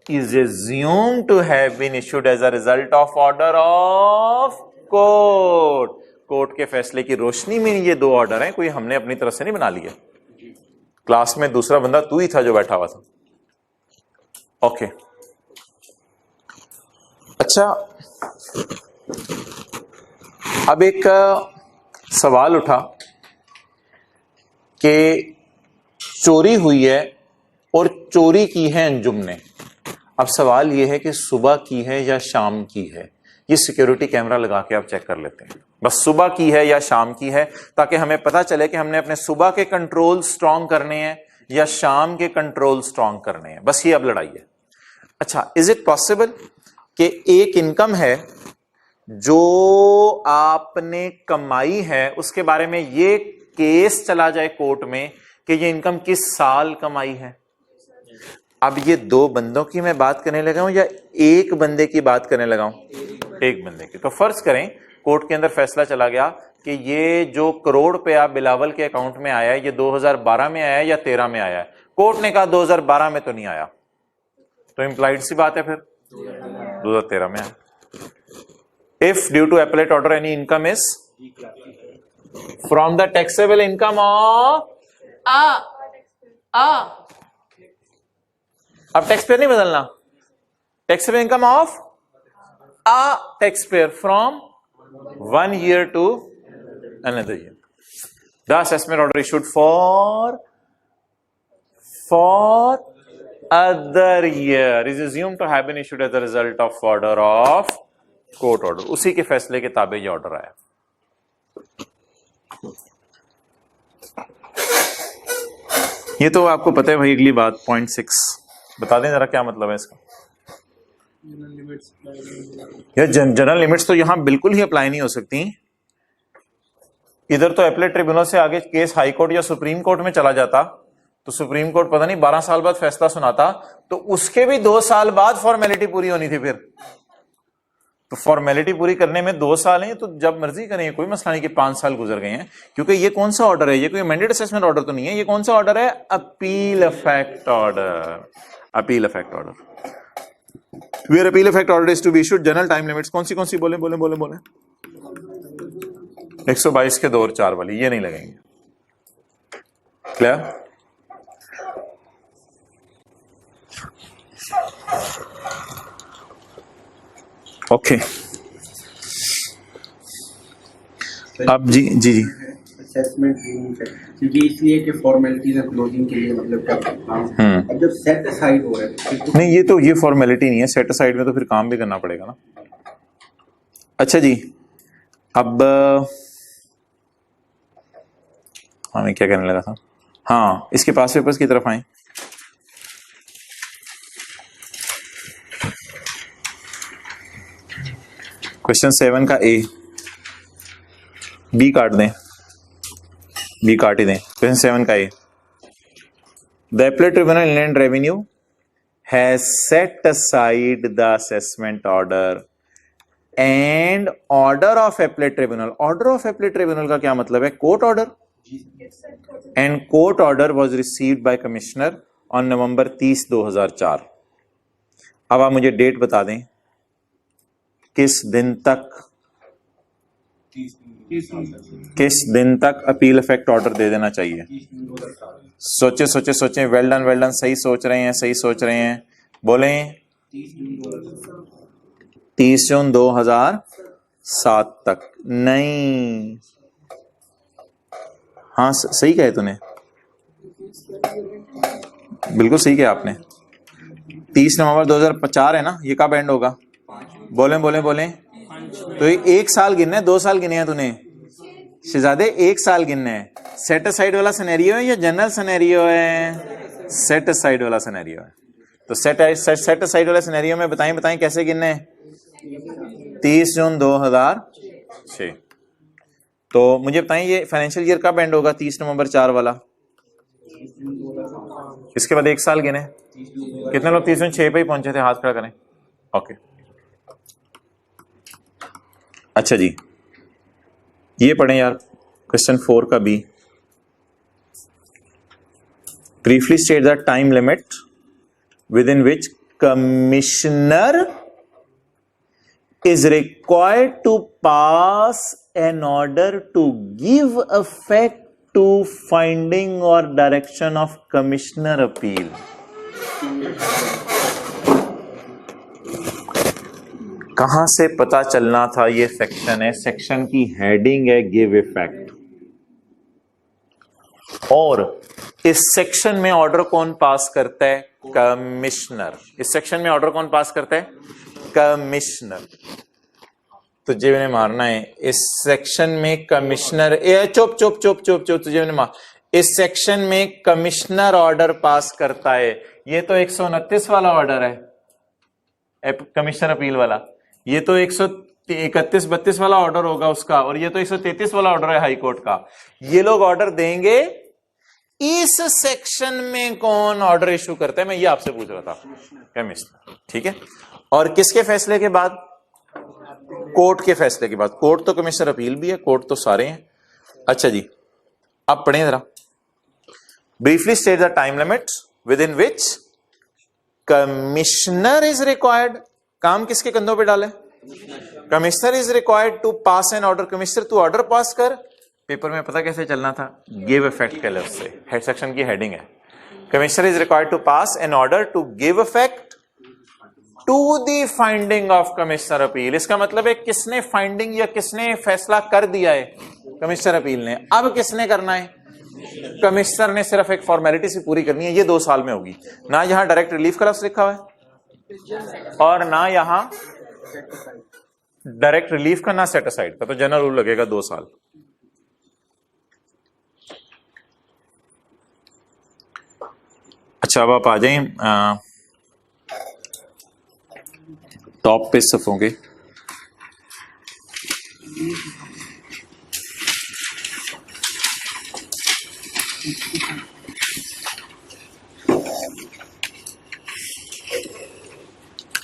is assumed to have been issued as a result of order of court। Court के फैसले की रोशनी में ये 2 ऑर्डर हैं, कोई हमने अपनी तरफ से नहीं बना लिया। क्लास में दूसरा बंदा तू ही था जो बैठा हुआ था। ओके, अच्छा, अब एक सवाल उठा कि चोरी हुई है और चोरी की है अंजुम ने। अब सवाल यह है कि सुबह की है या शाम की है। ये सिक्योरिटी कैमरा लगा के आप चेक कर लेते हैं, बस सुबह की है या शाम की है, ताकि हमें पता चले कि हमने अपने सुबह के कंट्रोल स्ट्रांग करने हैं या शाम के कंट्रोल स्ट्रांग करने हैं। बस ये अब लड़ाई है। अच्छा, इज इट पॉसिबल कि एक इनकम है जो आपने कमाई है, उसके बारे में ये केस चला जाए कोर्ट में कि ये इनकम किस साल कमाई है? अब ये 2 बंदों की मैं बात करने लगा हूं या एक बंदे की बात करने लगा हूं? एक बंदे की। तो फर्ज करें कोर्ट के अंदर फैसला चला गया कि ये जो करोड़ रुपया बिलावल के अकाउंट में आया है, ये 2012 में आया है या 13 में आया है। कोर्ट ने कहा 2012 में तो नहीं आया, तो इंप्लाइड सी बात है, फिर 2013 में आया। If due to appellate order any income is from the taxable income of अब टैक्स पेयर नहीं बदलना, taxable income of a taxpayer from 1 year to another year. The assessment order issued for other year is assumed to have been issued as a result of order of court order. उसी के फैसले के ताबे ये order आया। ये तो आपको पता है भाई। अगली बात, पॉइंट 6 बता दें जरा, क्या मतलब है इसका? यार जनरल लिमिट्स तो यहां बिल्कुल ही अप्लाई नहीं हो सकती। इधर तो एपेलेट ट्रिब्यूनल से आगे केस हाई कोर्ट या सुप्रीम कोर्ट में चला जाता, तो सुप्रीम कोर्ट पता नहीं 12 साल बाद फैसला सुनाता, तो उसके भी 2 साल बाद फॉर्मेलिटी पूरी होनी थी। फिर तो फॉर्मेलिटी पूरी करने में 2 साल हैं, तो जब मर्जी करें, कोई मसला नहीं कि 5 साल गुजर गए हैं। क्योंकि ये कौन सा ऑर्डर है? ये कोई अमेंडेड असेसमेंट ऑर्डर तो नहीं है। ये कौन सा ऑर्डर है? Appeal effect order. Appeal effect order. Where appeal effect order is to be issued, general time limits कौन सी बोले 122 के 2 और 4 वाली, ये नहीं लगेंगे। क्लियर? ओके अब जी असेसमेंट क्योंकि इसलिए कि फॉर्मेलिटीज और क्लोजिंग के लिए मतलब क्या अब जब सेट असाइड हो रहा है तो नहीं, ये फॉर्मेलिटी नहीं है। सेट असाइड में तो फिर काम भी करना पड़ेगा ना। अच्छा जी, अब मैं क्या करने लगा था? हाँ, इसके पास पेपर्स की तरफ आए। क्वेश्चन 7 का ए, बी काट दें, बी काट ही दें। क्वेश्चन 7 का A, the appellate tribunal inland revenue has set aside the assessment order and order of appellate tribunal. Order of appellate tribunal का क्या मतलब है? Court order. And court order was received by commissioner on November 30, 2004। अब आप मुझे date बता दें, किस दिन तक अपील इफेक्ट ऑर्डर दे देना चाहिए? सोचे। वेल डन, सही सोच रहे हैं। बोले 30 जून 2007 तक। नहीं, हाँ सही कहे तूने, बिल्कुल सही कहा आपने। 30 नवंबर 2004 है ना, ये कब एंड होगा? बोले तो 1 साल गिनना है, 2 साल गिने हैं तूने शहजादे? 1 साल गिनना है। सेट असाइड वाला सिनेरियो है या जनरल सिनेरियो है? सेट असाइड वाला सिनेरियो है। तो सेट असाइड वाला सिनेरियो में बताएं कैसे गिनना है? 30 जून 2006। तो मुझे बताएं ये फाइनेंशियल ईयर कब एंड होगा? 30 नवंबर 4 वाला। इसके बाद 1 साल गिने। कितने लोग 30 जून 6 पे ही पहुंचे थे? हाथ खड़ा करें। ओके, अच्छा जी, ये पढ़ें यार, क्वेश्चन 4 का B. Briefly state the time limit within which commissioner is required to pass an order to give effect to finding or direction of commissioner appeal. कहां से पता चलना था? ये सेक्शन है, सेक्शन की हेडिंग है गिव इफेक्ट। और इस सेक्शन में ऑर्डर कौन पास करता है? कमिश्नर। इस सेक्शन में ऑर्डर कौन पास करता है? कमिश्नर। तुझे मैंने मारना है। इस सेक्शन में कमिश्नर, चुप, तुझे मैंने इस सेक्शन में कमिश्नर ऑर्डर पास करता है। ये तो 129 वाला ऑर्डर है, कमिश्नर अपील वाला। ये तो 131-32 वाला ऑर्डर होगा उसका, और ये तो 133 वाला ऑर्डर है हाई कोर्ट का। ये लोग ऑर्डर देंगे। इस सेक्शन में कौन ऑर्डर इशू करता है? मैं ये आपसे पूछ रहा था, कमिश्नर। ठीक है। और किसके फैसले के बाद? कोर्ट के फैसले के बाद। कोर्ट तो कमिश्नर अपील भी है, कोर्ट तो सारे हैं। अच्छा जी, अब पढ़ें जरा। Briefly state the time limits within which commissioner is required. काम किसके कंधों पे डाले? Commissioner is required to pass an order. Commissioner तू ऑर्डर पास कर। पेपर में पता कैसे चलना था? गिव इफेक्ट के लफ्ज से। हेड सेक्शन की हेडिंग है, commissioner is required to pass an order to give effect to the finding of commissioner appeal. इसका मतलब है किसने फाइंडिंग या किसने फैसला कर दिया है? कमिश्नर अपील ने। अब किसने करना है? कमिश्नर ने सिर्फ एक फॉर्मेलिटी से पूरी करनी है। ये 2 साल में होगी ना। यहां डायरेक्ट रिलीफ का लफ्ज लिखा हुआ है और ना यहां डायरेक्ट रिलीफ का, ना सेट असाइड का। तो जनरल रूल लगेगा 2 साल। अच्छा, अब आप आ जाएं टॉप पे सफों के।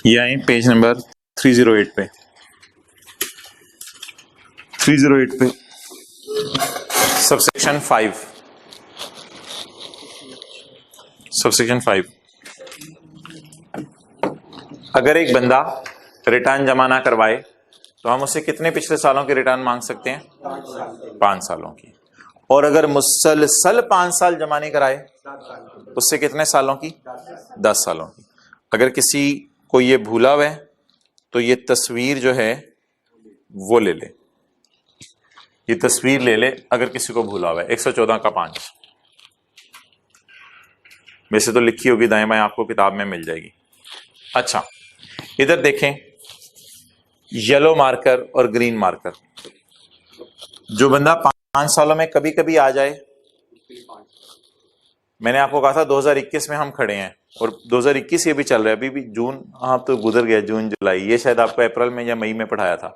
ये आए पेज नंबर 308 पे, 308 पे सबसेक्शन 5, सबसेक्शन 5। अगर एक बंदा रिटर्न जमा ना करवाए तो हम उससे कितने पिछले सालों की रिटर्न मांग सकते हैं? 5 सालों की। और अगर मुसलसल 5 साल जमा नहीं कराए उससे कितने सालों की? 10 सालों की। अगर किसी को ये भूला हुआ है तो ये तस्वीर जो है वो ले ले, ये तस्वीर ले ले अगर किसी को भूला हुआ है। 114 का 5 वैसे तो लिखी होगी दाएं बाएं, आपको किताब में मिल जाएगी। अच्छा, इधर देखें, येलो मार्कर और ग्रीन मार्कर। जो बंदा 5 सालों में कभी कभी आ जाए, मैंने आपको कहा था 2021 में हम खड़े हैं और 2021 ये भी चल रहा है, अभी भी जून, हाँ तो गुजर गया जून जुलाई, ये शायद आपको अप्रैल में या मई में पढ़ाया था।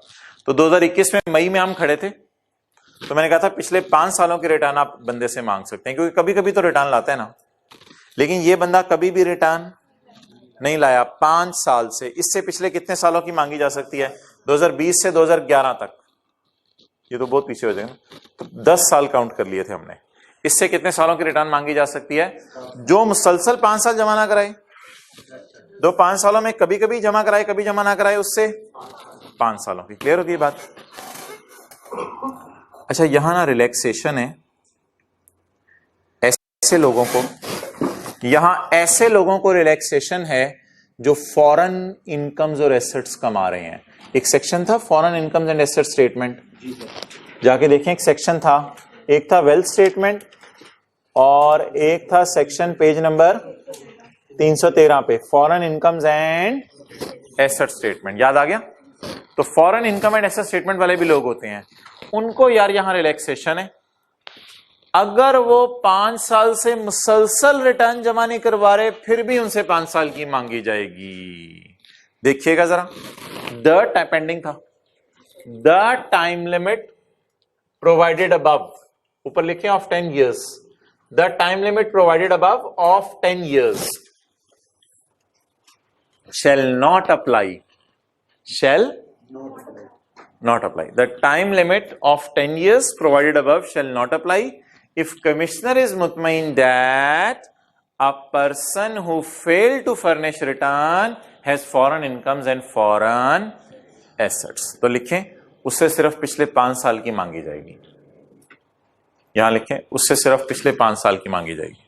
तो 2021 में मई में हम खड़े थे, तो मैंने कहा था पिछले 5 सालों की रिटर्न आप बंदे से मांग सकते हैं, क्योंकि कभी कभी तो रिटर्न लाता है ना। लेकिन ये बंदा कभी भी रिटर्न नहीं लाया 5 साल से। इससे पिछले कितने सालों की मांगी जा सकती है? 2020 से 2011 तक, ये तो बहुत पीछे हो जाएगा, तो 10 साल काउंट कर लिए थे हमने। इससे कितने सालों की रिटर्न मांगी जा सकती है? जो मुसलसल 5 साल जमा ना कराए, दो 5 सालों में कभी कभी जमा कराए कभी जमा ना कराए, उससे 5 सालों की। क्लियर होगी बात? अच्छा, यहां ना रिलैक्सेशन है ऐसे लोगों को, यहां ऐसे लोगों को रिलैक्सेशन है जो फॉरेन इनकम्स और एसेट्स कमा रहे हैं। एक सेक्शन था foreign incomes and asset statement, जाके देखें, एक सेक्शन था, एक था वेल्थ स्टेटमेंट और एक था सेक्शन पेज नंबर 313 पे foreign incomes and asset statement. याद आ गया? तो foreign income and asset statement वाले भी लोग होते हैं, उनको यार यहां रिलैक्सेशन है। अगर वो 5 साल से मुसलसल रिटर्न जमा नहीं करवा रहे फिर भी उनसे 5 साल की मांगी जाएगी। देखिएगा जरा, द पेंडिंग था, the time limit provided above, ऊपर लिखे of 10 years, the time limit provided above of 10 years shall not apply, shall not apply. The time limit of 10 years provided above shall not apply if commissioner is mutmain that a person who failed to furnish return has foreign incomes and foreign assets. तो लिखें, उससे सिर्फ पिछले 5 साल की मांगी जाएगी। यहां लिखें, उससे सिर्फ पिछले 5 साल की मांगी जाएगी।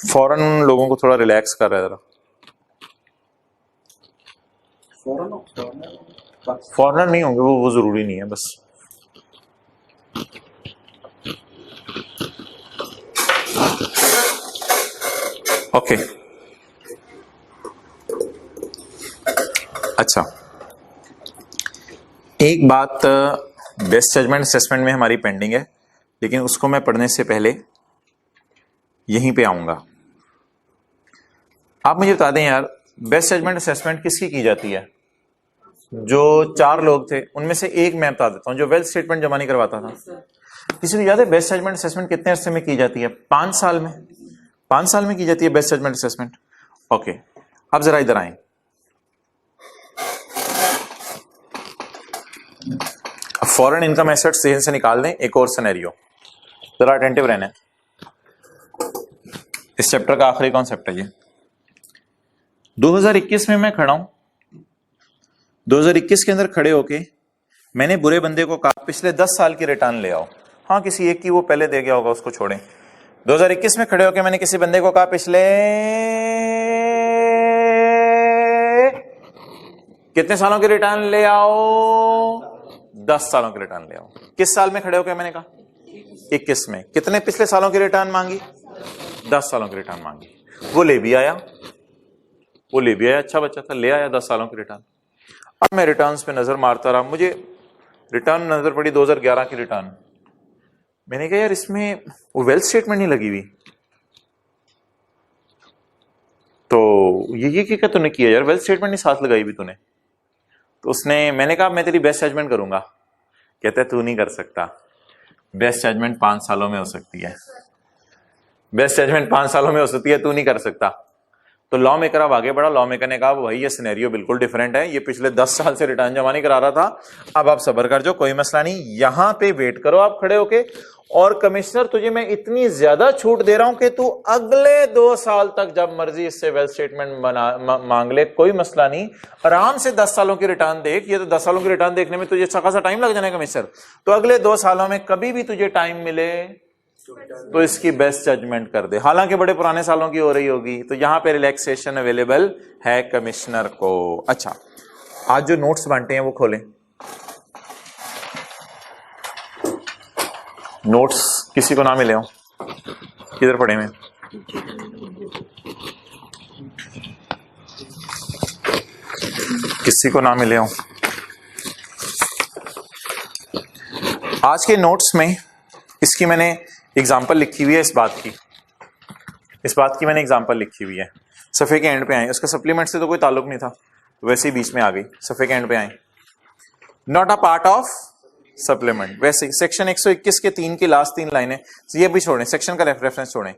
फॉरेन लोगों को थोड़ा रिलैक्स कर रहा है जरा। फॉरेनर नहीं होंगे वो जरूरी नहीं है, बस ओके। अच्छा, एक बात बेस्ट जजमेंट असेसमेंट में हमारी पेंडिंग है, लेकिन उसको मैं पढ़ने से पहले यहीं पे आऊंगा। आप मुझे बता दें यार, बेस्ट जजमेंट असेसमेंट किसकी की जाती है? जो 4 लोग थे उनमें से एक मैं बता देता हूं, जो वेल्थ स्टेटमेंट जमा नहीं करवाता था। किसी को याद है बेस्ट जजमेंट असेसमेंट कितने अरसे में की जाती है? 5 साल में, 5 साल में की जाती है बेस्ट जजमेंट असेसमेंट। ओके, अब जरा इधर आए, फॉरेन इनकम एसेट्स जहन से निकाल दें। एक और सिनेरियो, जरा अटेंटिव रहना है। इस चैप्टर का आखिरी कॉन्सेप्ट है ये। 2021 में मैं खड़ा हूं, 2021 के अंदर खड़े होके मैंने बुरे बंदे को कहा पिछले 10 साल की रिटर्न ले आओ। हाँ, किसी एक की वो पहले दे गया होगा, उसको छोड़ें। 2021 में खड़े होके मैंने किसी बंदे को कहा पिछले कितने सालों की रिटर्न ले आओ? 10 सालों की रिटर्न ले आओ। किस साल में खड़े होके मैंने कहा? 21 में। कितने पिछले सालों की रिटर्न मांगी? 10 सालों की रिटर्न मांगी। वो ले भी आया, वो ले भी आया, अच्छा बच्चा था, ले आया 10 सालों की रिटर्न। अब मैं रिटर्न्स पे नजर मारता रहा, मुझे रिटर्न नजर पड़ी 2011 की रिटर्न। मैंने कहा यार इसमें वो वेल्थ स्टेटमेंट नहीं लगी हुई, तो ये क्या तूने किया यार, वेल्थ स्टेटमेंट नहीं साथ लगाई हुई तूने। तो उसने, मैंने कहा मैं तेरी बेस्ट जजमेंट करूंगा। कहता है तू नहीं कर सकता, बेस्ट जजमेंट 5 सालों में हो सकती है, बेस्ट जजमेंट 5 सालों में हो सकती है, तू नहीं कर सकता। तो लॉ मेकर अब आगे बढ़ा, लॉ मेकर ने कहा भाई ये सिनेरियो बिल्कुल डिफरेंट है, ये पिछले 10 साल से रिटर्न जमा नहीं करा रहा था, अब आप सब्र कर जाओ, कोई मसला नहीं, यहां पे वेट करो आप खड़े होके, और कमिश्नर तुझे मैं इतनी ज्यादा छूट दे रहा हूं कि तू अगले 2 साल तक जब मर्जी इससे वेल्थ स्टेटमेंट मांग ले, कोई मसला नहीं, आराम से 10 सालों की रिटर्न देख, ये तो 10 सालों की रिटर्न देखने में तुझे अच्छा खासा टाइम लग जाना कमिश्नर, तो अगले 2 सालों में कभी भी तुझे टाइम मिले तो इसकी बेस्ट जजमेंट कर दे, हालांकि बड़े पुराने सालों की हो रही होगी, तो यहां पे रिलैक्सेशन अवेलेबल है कमिश्नर को। अच्छा, आज जो नोट्स बांटे हैं वो खोलें, नोट्स किसी को ना मिले हो, किधर पड़े हुए? किसी को ना मिले हो? आज के नोट्स में इसकी मैंने एग्जाम्पल लिखी हुई है, इस बात की मैंने एग्जाम्पल लिखी हुई है, सफे के एंड पे आए, उसका सप्लीमेंट से तो कोई ताल्लुक नहीं था, वैसे ही बीच में आ गई, सफे के एंड पे आए, not a part of supplement, वैसे सेक्शन 121 के 3 की लास्ट 3 लाइनें, ये भी छोड़ें, सेक्शन का रेफरेंस छोड़ें,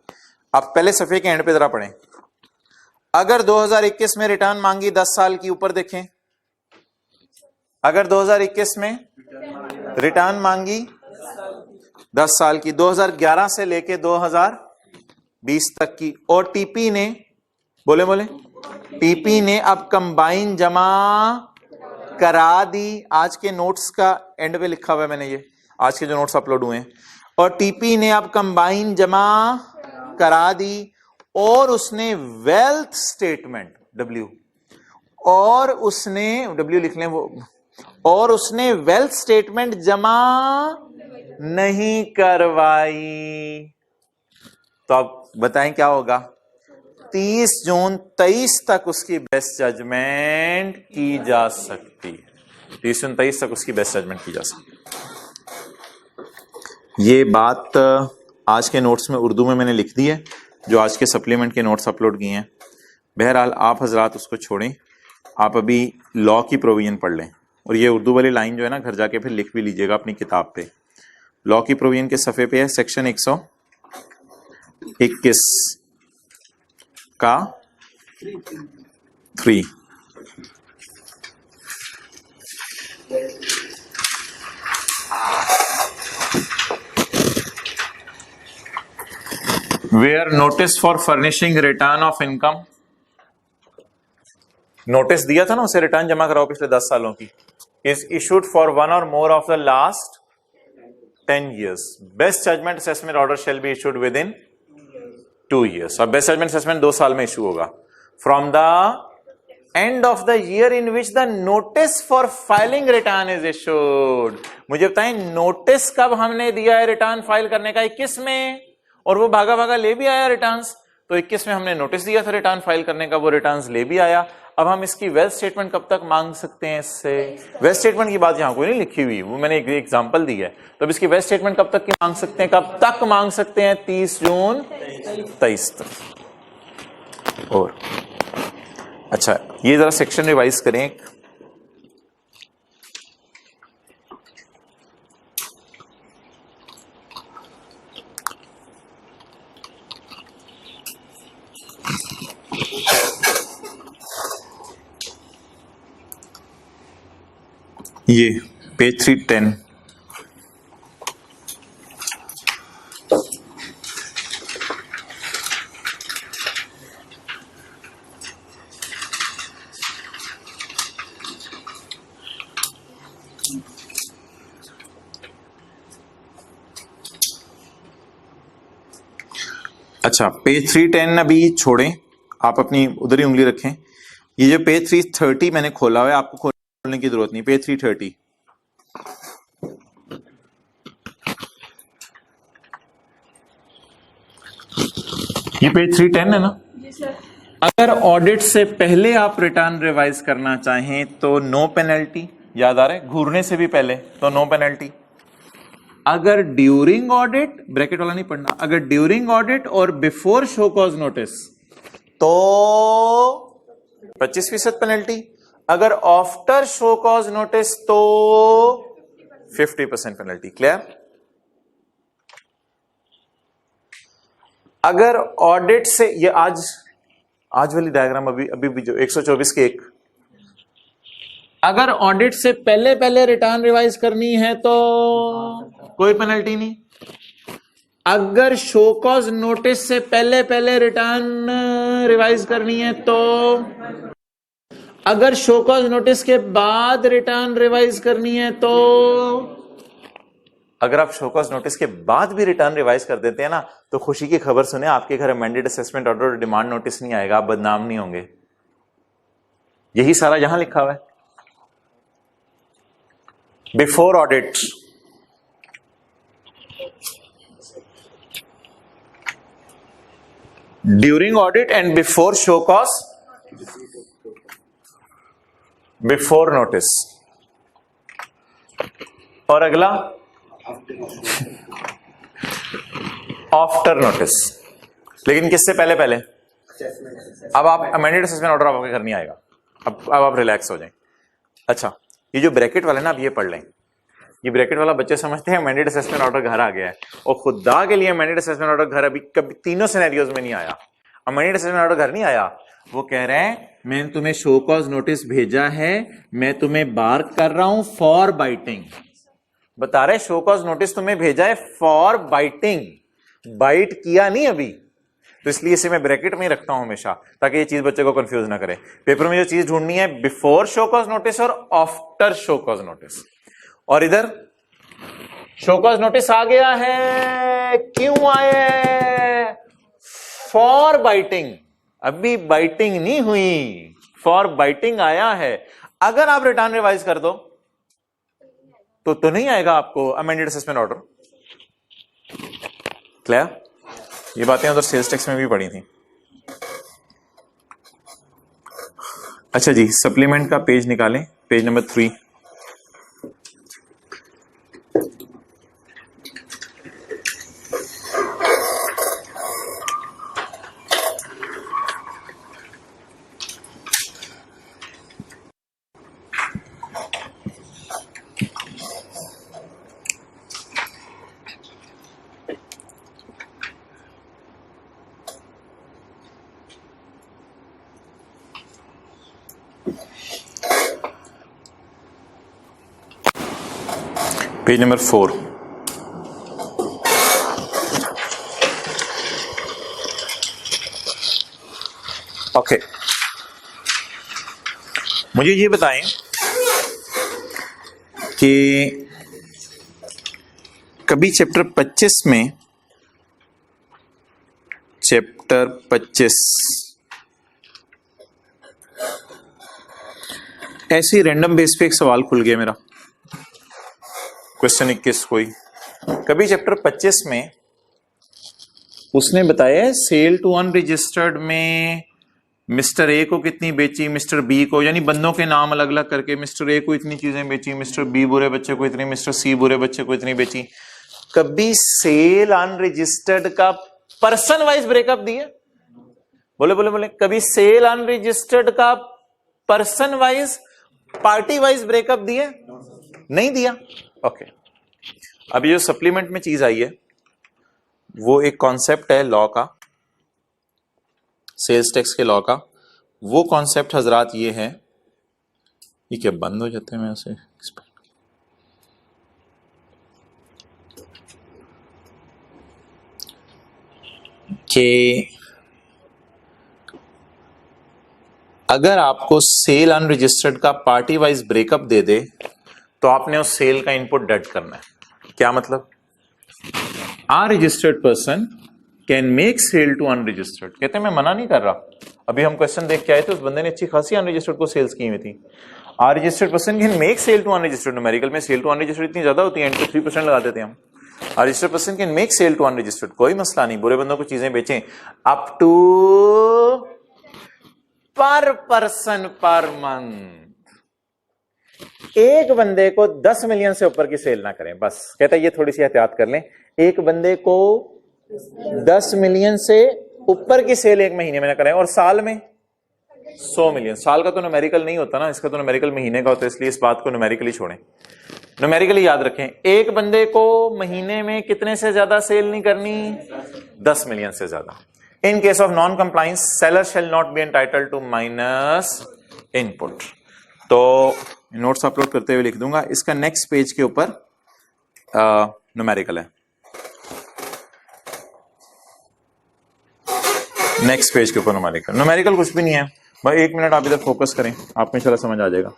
आप पहले सफे के एंड पे जरा पढ़ें। अगर 2021 में रिटर्न मांगी 10 साल की, ऊपर देखें, अगर 2021 में रिटर्न मांगी 10 साल की, 2011 से लेके 2020 तक की, और टीपी ने बोले टीपी ने अब कंबाइन जमा करा दी, आज के नोट्स का एंड पे लिखा हुआ है मैंने, ये आज के जो नोट्स अपलोड हुए हैं, और टीपी ने अब कंबाइन जमा करा दी, और उसने वेल्थ स्टेटमेंट W, और उसने W लिख लें वो, और उसने वेल्थ स्टेटमेंट जमा नहीं करवाई, तो आप बताएं क्या होगा? 30 जून 23 तक उसकी बेस्ट जजमेंट की जा सकती है, 30 जून 23 तक उसकी बेस्ट जजमेंट की जा सकती है। ये बात आज के नोट्स में उर्दू में मैंने लिख दी है, जो आज के सप्लीमेंट के नोट्स अपलोड किए हैं। बहरहाल आप हजरात उसको छोड़ें, आप अभी लॉ की प्रोविजन पढ़ लें, और ये उर्दू वाली लाइन जो है ना, घर जाके फिर लिख भी लीजिएगा अपनी किताब पे। लॉ की प्रोविजन के सफ़े पे है सेक्शन 121 का 3, where notice for furnishing return of income, notice दिया था ना उसे, रिटर्न जमा कराओ पिछले 10 सालों की, इज इशूड फॉर 1 और more of the last 10 years. Best judgment assessment order shall be issued within 2 years. अब बेस्ट जजमेंट असेसमेंट 2 साल में इशू होगा, from the end of the year in which the notice for filing return is issued. मुझे बताएं notice कब हमने दिया है रिटर्न फाइल करने का? 21 में, और वो भागा भागा ले भी आया रिटर्न्स, तो 21 में हमने नोटिस दिया था रिटर्न फाइल करने का, वो रिटर्न्स ले भी आया। अब हम इसकी वेल्थ स्टेटमेंट कब तक मांग सकते हैं इससे? वेल्थ स्टेटमेंट की बात यहां कोई नहीं लिखी हुई, वो मैंने एक एग्जांपल दी है, तो अब इसकी वेल्थ स्टेटमेंट कब तक की मांग सकते हैं? कब तक मांग सकते हैं? 30 जून 23 तक। और अच्छा, ये जरा सेक्शन रिवाइज करें। ये पेज 310, अच्छा पेज 310 अभी छोड़ें, आप अपनी उधर ही उंगली रखें। ये जो पेज 330 मैंने खोला हुआ है, आपको खोलने की जरूरत नहीं। पेज 330, ये पेज 310 है ना? अगर ऑडिट से पहले आप रिटर्न रिवाइज करना चाहें तो नो पेनल्टी, याद आ रहा है, घूरने से भी पहले तो नो पेनल्टी। अगर ड्यूरिंग ऑडिट, ब्रैकेट वाला नहीं पढ़ना, अगर ड्यूरिंग ऑडिट और बिफोर शो कॉज नोटिस तो 25% पेनल्टी, अगर आफ्टर शो कॉज नोटिस तो 50% पेनल्टी। क्लियर? अगर ऑडिट से, ये आज वाली डायग्राम अभी अभी भी जो 124 के एक, अगर ऑडिट से पहले पहले रिटर्न रिवाइज करनी है तो कोई पेनल्टी नहीं। अगर शो कॉज नोटिस से पहले पहले रिटर्न रिवाइज करनी है तो, अगर शो कॉज नोटिस के बाद रिटर्न रिवाइज करनी है तो, अगर आप शो कॉज नोटिस के बाद भी रिटर्न रिवाइज कर देते हैं ना, तो खुशी की खबर सुने, आपके घर अमेंडेड असेसमेंट ऑर्डर और डिमांड नोटिस नहीं आएगा, आप बदनाम नहीं होंगे। यही सारा यहां लिखा हुआ है। Before audit, during audit and before show cause, before notice, और अगला आफ्टर नोटिस। लेकिन किससे पहले पहले? अब आप अमेंडेड असेसमेंट ऑर्डर आपके घर नहीं आएगा। अब आप रिलैक्स हो जाएं। अच्छा, ये जो ब्रैकेट वाला है ना, अब ये पढ़ लें। ये ब्रैकेट वाला बच्चे समझते हैं अमेंडेड असेसमेंट ऑर्डर घर आ गया है, और खुदा के लिए अमेंडेड असेसमेंट ऑर्डर घर अभी कभी तीनों सिनेरियोज में नहीं आया। अमेंडेड असेसमेंट ऑर्डर घर नहीं आया। वो कह रहे हैं मैंने तुम्हें शो कॉज नोटिस भेजा है, मैं तुम्हें बार कर रहा हूं फॉर बाइटिंग। बता रहे शो कॉज नोटिस तुम्हें भेजा है फॉर बाइटिंग, बाइट किया नहीं अभी, तो इसलिए इसे मैं ब्रैकेट में ही रखता हूं हमेशा, ताकि ये चीज बच्चे को कंफ्यूज ना करे। पेपर में जो चीज ढूंढनी है बिफोर शो कॉज नोटिस और आफ्टर शो कॉज नोटिस। और इधर शो कॉज नोटिस आ गया है, क्यों आया? For biting. अभी बाइटिंग नहीं हुई, फॉर बाइटिंग आया है। अगर आप रिटर्न रिवाइज कर दो तो नहीं आएगा आपको अमेंडेड असेसमेंट ऑर्डर। क्लियर? ये बातें उधर सेल्स टैक्स में भी पढ़ी थी। अच्छा जी, सप्लीमेंट का पेज निकालें, page number 3। Page number 4। Okay, मुझे ये बताएं कि कभी चैप्टर 25 में, चैप्टर 25 ऐसे ही रैंडम बेस पे एक सवाल खुल गया मेरा, क्वेश्चन 21 कोई, कभी चैप्टर 25 में उसने बताया सेल टू अनरजिस्टर्ड में मिस्टर ए को कितनी बेची, मिस्टर बी को, यानी बंदों के नाम अलग अलग करके मिस्टर ए को इतनी चीजें बेची, मिस्टर बी बुरे बच्चे को इतनी, मिस्टर सी बुरे बच्चे को इतनी बेची। कभी सेल अनरजिस्टर्ड का पर्सन वाइज ब्रेकअप दिए? बोले बोले बोले, कभी सेल अनरजिस्टर्ड का person wise, party wise breakup दिए? नहीं दिया। ओके, अब ये जो सप्लीमेंट में चीज आई है वो एक कॉन्सेप्ट है लॉ का, सेल्स टैक्स के लॉ का। वो कॉन्सेप्ट हजरात ये है, ये क्या बंद हो जाते हैं मैं ऐसे कि अगर आपको सेल अनरजिस्टर्ड का पार्टी वाइज ब्रेकअप दे दे तो आपने उस सेल का इनपुट डेट करना है। क्या मतलब? Unregistered person can make sale to unregistered. कहते हैं मैं मना नहीं कर रहा, अभी हम क्वेश्चन देख के आए थे, उस बंदे ने अच्छी खासी अनरजिस्टर्ड को सेल्स की हुई थी। Unregistered person can make sale to unregistered. Numerical में सेल टू अनरजिस्टर्ड इतनी ज्यादा होती है, 3% लगा देते हैं हम। Unregistered person can make sale to unregistered, कोई मसला नहीं, बुरे बंदों को चीजें बेचें up to per person per month. एक बंदे को 10 मिलियन से ऊपर की सेल ना करें, बस। कहता है ये थोड़ी सी एहतियात कर लें, एक बंदे को 10 मिलियन से ऊपर की सेल एक महीने में ना करें, और साल में 100 मिलियन। साल का तो न्यूमेरिकल नहीं होता ना, इसका तो न्यूमेरिकल महीने का होता है, इसलिए इस बात को न्यूमेरिकली छोड़ें, न्यूमेरिकली याद रखें। एक बंदे को महीने में कितने से ज्यादा सेल नहीं करनी? 10 मिलियन से ज्यादा। In case of non compliance seller shall not be entitled to minus input. तो नोट्स अपलोड करते हुए लिख दूंगा। इसका नेक्स्ट पेज के ऊपर न्यूमेरिकल है, नेक्स्ट पेज के ऊपर न्यूमेरिकल कुछ भी नहीं है भाई। 1 मिनट आप इधर फोकस करें, आप में चला समझ आ जाएगा।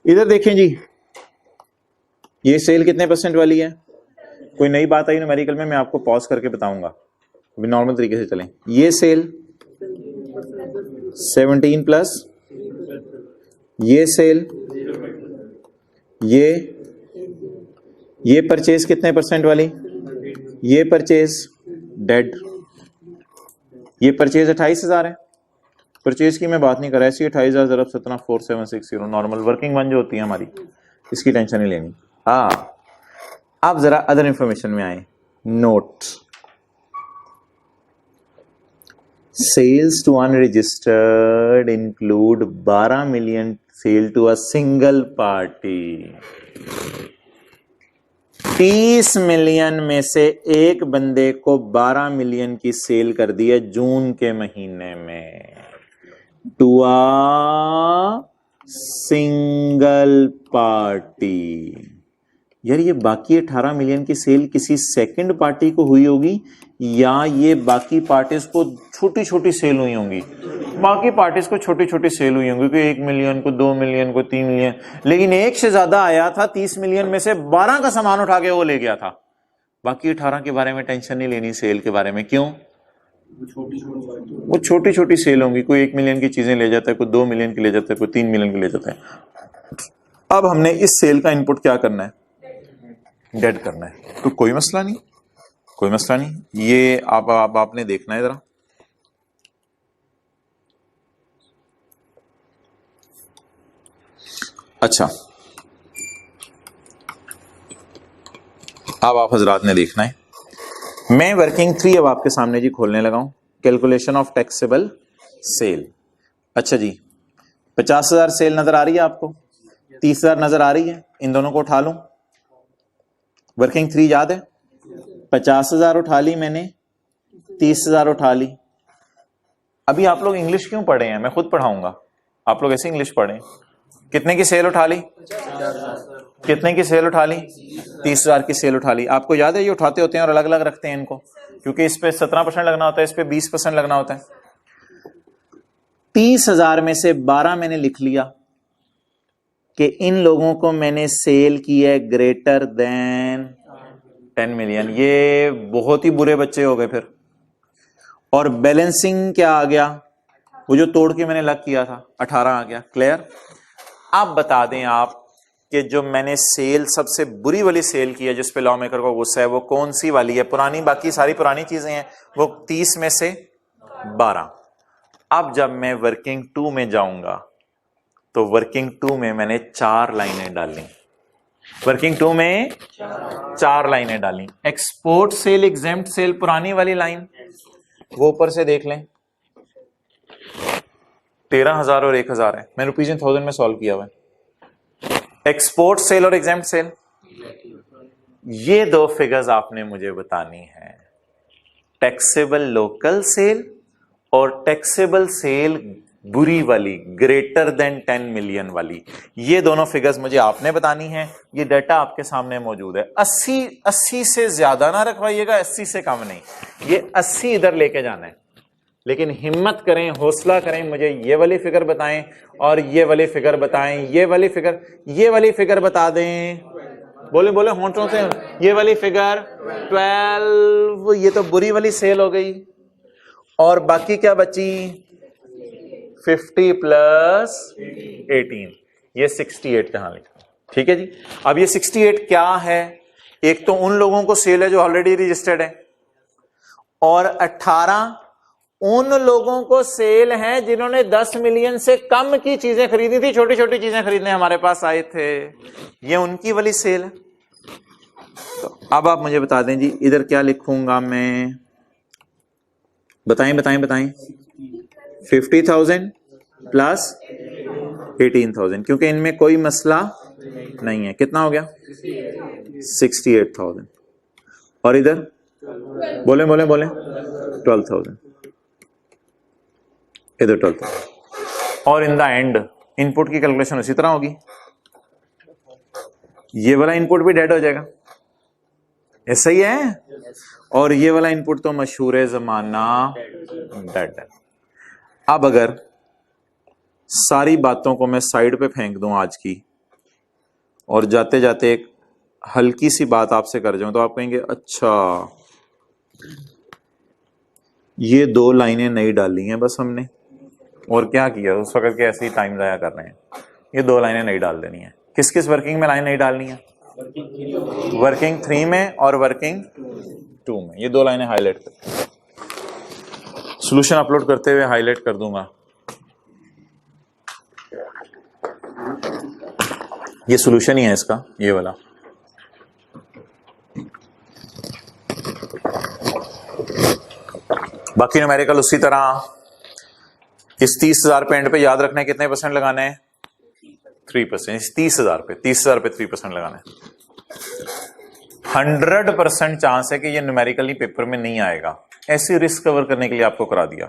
इधर देखें जी, ये सेल कितने % वाली है? कोई नई बात आई न्यूमेरिकल में, मैं आपको पॉज करके बताऊंगा, अभी नॉर्मल तरीके से चलें। ये सेल 17+, ये सेल, ये परचेज कितने % वाली? ये परचेज डेड। ये परचेज 28,000 है। परचेज की मैं बात नहीं कर रहा, ऐसी 28,000 ज़रब 4760 नॉर्मल वर्किंग वन जो होती है हमारी, इसकी टेंशन नहीं लेनी। हाँ, आप जरा अदर इंफॉर्मेशन में आए। Note, sales to unregistered include 12 million sale to a single party. 30 million में से एक बंदे को 12 मिलियन की सेल कर दी है जून के महीने में, टू अ सिंगल पार्टी। यार ये बाकी 18 मिलियन की सेल किसी सेकंड पार्टी को हुई होगी, या ये बाकी पार्टीज को छोटी छोटी सेल हुई होंगी? बाकी पार्टीज को छोटी छोटी सेल हुई होंगी, कोई 1 मिलियन को, 2 मिलियन को, 3 मिलियन, लेकिन एक से ज्यादा आया था। 30 मिलियन में से 12 का सामान उठा के वो ले गया था। बाकी 18 के बारे में टेंशन नहीं लेनी सेल के बारे में। क्यों? वो छोटी छोटी सेल होंगी, कोई 1 मिलियन की चीजें ले जाता है, कोई 2 मिलियन की ले जाता है, कोई 3 मिलियन की ले जाता है। अब हमने इस सेल का इनपुट क्या करना है? डेड करना है। तो कोई मसला नहीं, कोई मसला नहीं। ये आपने देखना है जरा। अच्छा, अब आप हजरात ने देखना है। मैं वर्किंग 3 अब आपके सामने जी खोलने लगा हूं। Calculation of taxable sale. अच्छा जी, 50,000 सेल नजर आ रही है आपको? 30,000 नजर आ रही है? इन दोनों को उठा लूं। वर्किंग 3 याद है? 50,000 उठा ली मैंने, 30,000 उठा ली। अभी आप लोग इंग्लिश क्यों पढ़े हैं? मैं खुद पढ़ाऊंगा, आप लोग ऐसे इंग्लिश पढ़ें। कितने की सेल उठा ली? कितने की सेल उठा ली? 30,000 की सेल उठा ली। आपको याद है ये उठाते होते हैं और अलग अलग रखते हैं इनको, क्योंकि इस पे 17% लगना होता है, इस पे 20% लगना होता है। 30,000 में से 12 मैंने लिख लिया कि इन लोगों को मैंने सेल की है ग्रेटर देन 10 मिलियन। ये बहुत ही बुरे बच्चे हो गए फिर। और बैलेंसिंग क्या आ गया? वो जो तोड़ के मैंने लग किया था 18 आ गया। क्लियर? आप बता दें आप कि जो मैंने सेल सबसे बुरी वाली सेल की है, जिसपे लॉ मेकर को गुस्सा है, वो कौन सी वाली है? पुरानी, बाकी सारी पुरानी चीजें हैं, वो 30 में से 12। अब जब मैं वर्किंग 2 में जाऊंगा तो वर्किंग 2 में मैंने 4 लाइनें डाली। वर्किंग 2 में 4 लाइनें डाली। एक्सपोर्ट सेल, एग्जेम्प्ट सेल, पुरानी वाली लाइन, वो ऊपर से देख लें। 13,000 और 1,000 है। मैं रुपीज इन 1000 में सॉल्व किया हुआ है। एक्सपोर्ट सेल और एग्जेम्प्ट सेल, ये 2 फिगर्स आपने मुझे बतानी है। टैक्सेबल लोकल सेल और टैक्सेबल सेल बुरी वाली, ग्रेटर देन 10 मिलियन वाली, ये दोनों फिगर्स मुझे आपने बतानी है। ये डाटा आपके सामने मौजूद है। 80 से ज्यादा ना रखवाइएगा, 80 से कम नहीं। ये 80 इधर लेके जाना है, लेकिन हिम्मत करें, हौसला करें, मुझे ये वाली फिगर बताएं और ये वाली फिगर बताएं। ये वाली फिगर बता दें। बोले बोले होंठों से। ये वाली फिगर 12, ये तो बुरी वाली सेल हो गई। और बाकी क्या बची? 50 प्लस 18, ये 68 कहां लिखा? ठीक है जी। अब ये 68 क्या है? एक तो उन लोगों को सेल है जो ऑलरेडी रजिस्टर्ड है, और 18 उन लोगों को सेल है जिन्होंने 10 मिलियन से कम की चीजें खरीदी थी, छोटी छोटी चीजें खरीदने हमारे पास आए थे। ये उनकी वाली सेल है। तो अब आप मुझे बता दें जी, इधर क्या लिखूंगा मैं? बताएं बताएं बताएं। 50,000 प्लस 18,000, क्योंकि इनमें कोई मसला नहीं है। कितना हो गया? 68,000। और इधर बोले बोले बोले 12,000, इधर 12,000, और इन द एंड इनपुट की कैलकुलेशन उसी तरह होगी, ये वाला इनपुट भी डेड हो जाएगा, ऐसा ही है, और ये वाला इनपुट तो मशहूर जमाना डेड है। अब अगर सारी बातों को मैं साइड पे फेंक दूं आज की, और जाते जाते एक हल्की सी बात आपसे कर जाऊं, तो आप कहेंगे अच्छा ये 2 लाइनें नई डाली हैं बस हमने, और क्या किया उस वक्त के ऐसे ही टाइम जाया कर रहे हैं, ये 2 लाइनें नई डाल देनी है। किस किस वर्किंग में लाइन नहीं डालनी है? वर्किंग 3 में और वर्किंग 2 में, ये 2 लाइनें हाईलाइट कर, सॉल्यूशन अपलोड करते हुए हाईलाइट कर दूंगा। ये सॉल्यूशन ही है इसका, ये वाला। बाकी न्यूमेरिकल उसी तरह, इस 30,000 पे एंड पे याद रखना है कितने परसेंट लगाने हैं? 3%। इस 30,000 पे 3% लगाना है। 100% चांस है कि ये न्यूमेरिकली पेपर में नहीं आएगा, ऐसी रिस्क कवर करने के लिए आपको करा दिया।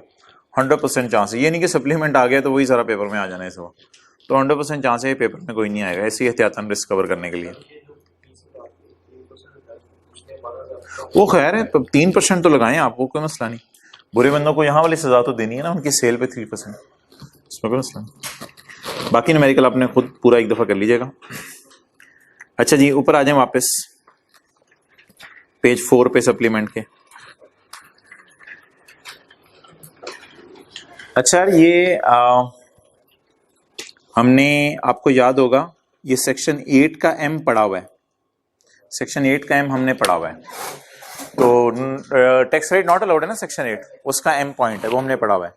100% चांस है, ये नहीं कि सप्लीमेंट आ गया तो वही सारा पेपर में आ जाना है, इसको तो 100% चांस है ये पेपर में कोई नहीं आएगा, ऐसी एहतियातन रिस्क कवर करने के लिए। वो खैर है, 3% तो लगाएं आपको, कोई मसला नहीं। बुरे बंदों को यहाँ वाली सजा तो देनी है ना, उनकी सेल पे 3%, इसमें कोई मसला नहीं। बाकी न्यूमेरिकल आपने खुद पूरा एक दफा कर लीजिएगा। अच्छा जी, ऊपर आ जाए वापस पेज 4 पे सप्लीमेंट के। अच्छा ये हमने, आपको याद होगा ये सेक्शन 8 का एम पढ़ा हुआ है, सेक्शन 8 का एम हमने पढ़ा हुआ है, तो टैक्स रेट नॉट अलाउड है ना सेक्शन 8, उसका एम पॉइंट है, वो हमने पढ़ा हुआ है।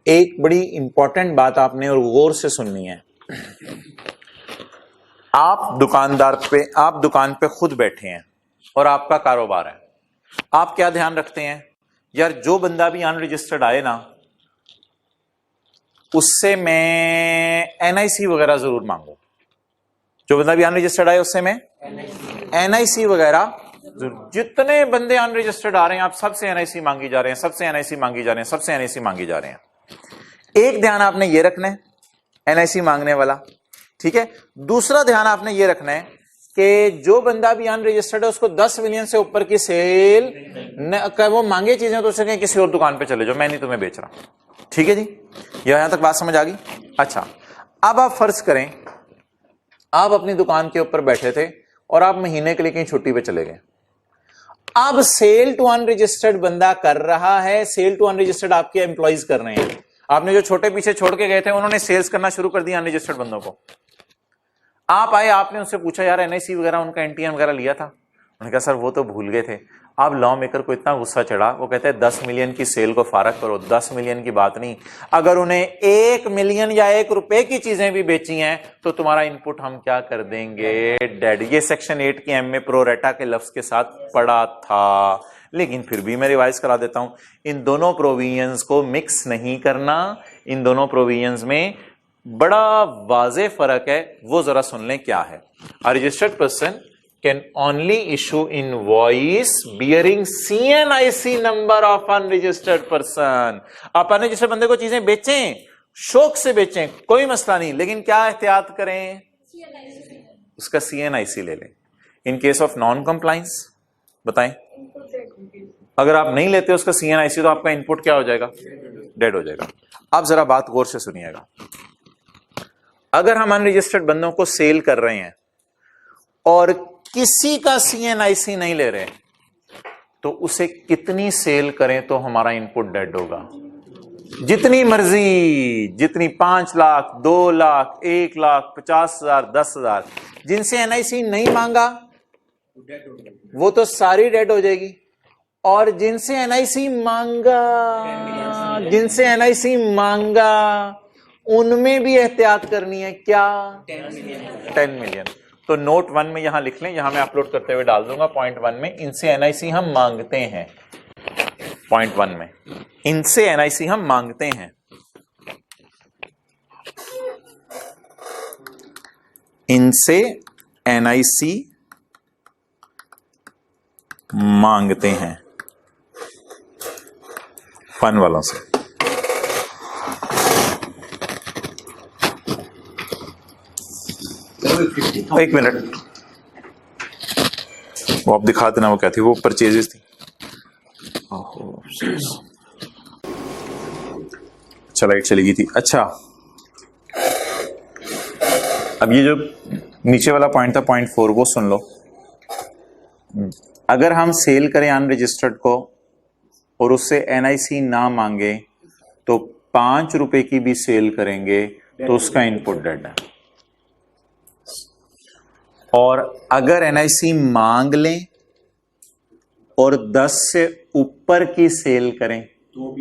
एक बड़ी इंपॉर्टेंट बात आपने और गौर से सुननी है। आप दुकान पे खुद बैठे हैं और आपका कारोबार है, आप क्या ध्यान रखते हैं? यार जो बंदा भी अनरजिस्टर्ड आए ना, उससे मैं एनआईसी वगैरह जरूर मांगू। जो बंदा भी अनरजिस्टर्ड आए उससे मैं एनआईसी वगैरह, जितने बंदे अनरजिस्टर्ड आ रहे हैं आप सबसे एनआईसी मांगी जा रहे हैं, सबसे एनआईसी मांगी जा रहे हैं, सबसे एनआईसी मांगी जा रहे हैं। एक ध्यान आपने ये रखना है एनआईसी मांगने वाला, ठीक है। दूसरा ध्यान आपने ये रखना है कि जो बंदा भी अनरजिस्टर्ड है उसको 10 मिलियन से ऊपर की सेल वो मांगे चीजें तो उसे किसी और दुकान पे चले जाओ, मैं नहीं तुम्हें बेच रहा, ठीक है जी। यहां तक बात समझ आ गई? अच्छा, अब आप फर्ज करें आप अपनी दुकान के ऊपर बैठे थे और आप महीने के लिए कहीं छुट्टी पे चले गए। अब सेल टू अनरजिस्टर्ड बंदा कर रहा है, सेल टू अनरजिस्टर्ड आपके एम्प्लॉइज कर रहे हैं। आपने जो छोटे पीछे छोड़ के गए थे उन्होंने सेल्स करना शुरू कर दिया अनरजिस्टर्ड बंदों को। आप आए, आपने उनसे पूछा यार एनआईसी वगैरह उनका एनटीएम वगैरह लिया था? उन्होंने कहा सर वो तो भूल गए थे। अब लॉ मेकर को इतना गुस्सा चढ़ा, वो कहते हैं 10 मिलियन की सेल को फारग करो, 10 मिलियन की बात नहीं, अगर उन्हें 1 मिलियन या 1 रुपए की चीजें भी बेची हैं तो तुम्हारा इनपुट हम क्या कर देंगे? डेड। ये सेक्शन 8 के एम में प्रोरेटा के लफ्ज के साथ पढ़ा था, लेकिन फिर भी मैं रिवाइज करा देता हूं। इन दोनों प्रोविजंस को मिक्स नहीं करना, इन दोनों प्रोविजंस में बड़ा वाज़े फर्क है, वो जरा सुन लें क्या है। A registered person can only issue invoice bearing CNIC number of unregistered person। आप अनरजिस्टर्ड बंदे को चीजें बेचें, शौक से बेचें, कोई मसला नहीं, लेकिन क्या एहतियात करें? उसका CNIC ले लें। इन केस ऑफ नॉन कंप्लायंस बताएं, अगर आप नहीं लेते उसका CNIC तो आपका इनपुट क्या हो जाएगा? डेड हो जाएगा। आप जरा बात गौर से सुनिएगा। अगर हम अनरजिस्टर्ड बंदों को सेल कर रहे हैं और किसी का CNIC नहीं ले रहे, तो उसे कितनी सेल करें तो हमारा इनपुट डेड होगा? जितनी मर्जी, जितनी 5 लाख, 2 लाख, 1 लाख, 50,000, 10,000, जिनसे NIC नहीं मांगा वो तो सारी डेड हो जाएगी, और जिनसे NIC मांगा उनमें भी एहतियात करनी है। क्या? 10 मिलियन। तो नोट 1 में यहां लिख लें, यहां मैं अपलोड करते हुए डाल दूंगा। पॉइंट 1 में इनसे NIC हम मांगते हैं, पॉइंट 1 में इनसे NIC हम मांगते हैं। इनसे NIC मांगते हैं। फन वालों से। एक मिनट, वो आप दिखा देना वो क्या थी, वो परचेजेस थी। अच्छा लाइट चली गई थी। अच्छा अब ये जो नीचे वाला पॉइंट था पॉइंट 4, वो सुन लो। अगर हम सेल करें अनरजिस्टर्ड को और उससे एनआईसी ना मांगे तो 5 रुपए की भी सेल करेंगे तो उसका इनपुट डेड है। और अगर एनआईसी मांग लें और 10 से ऊपर की सेल करें तो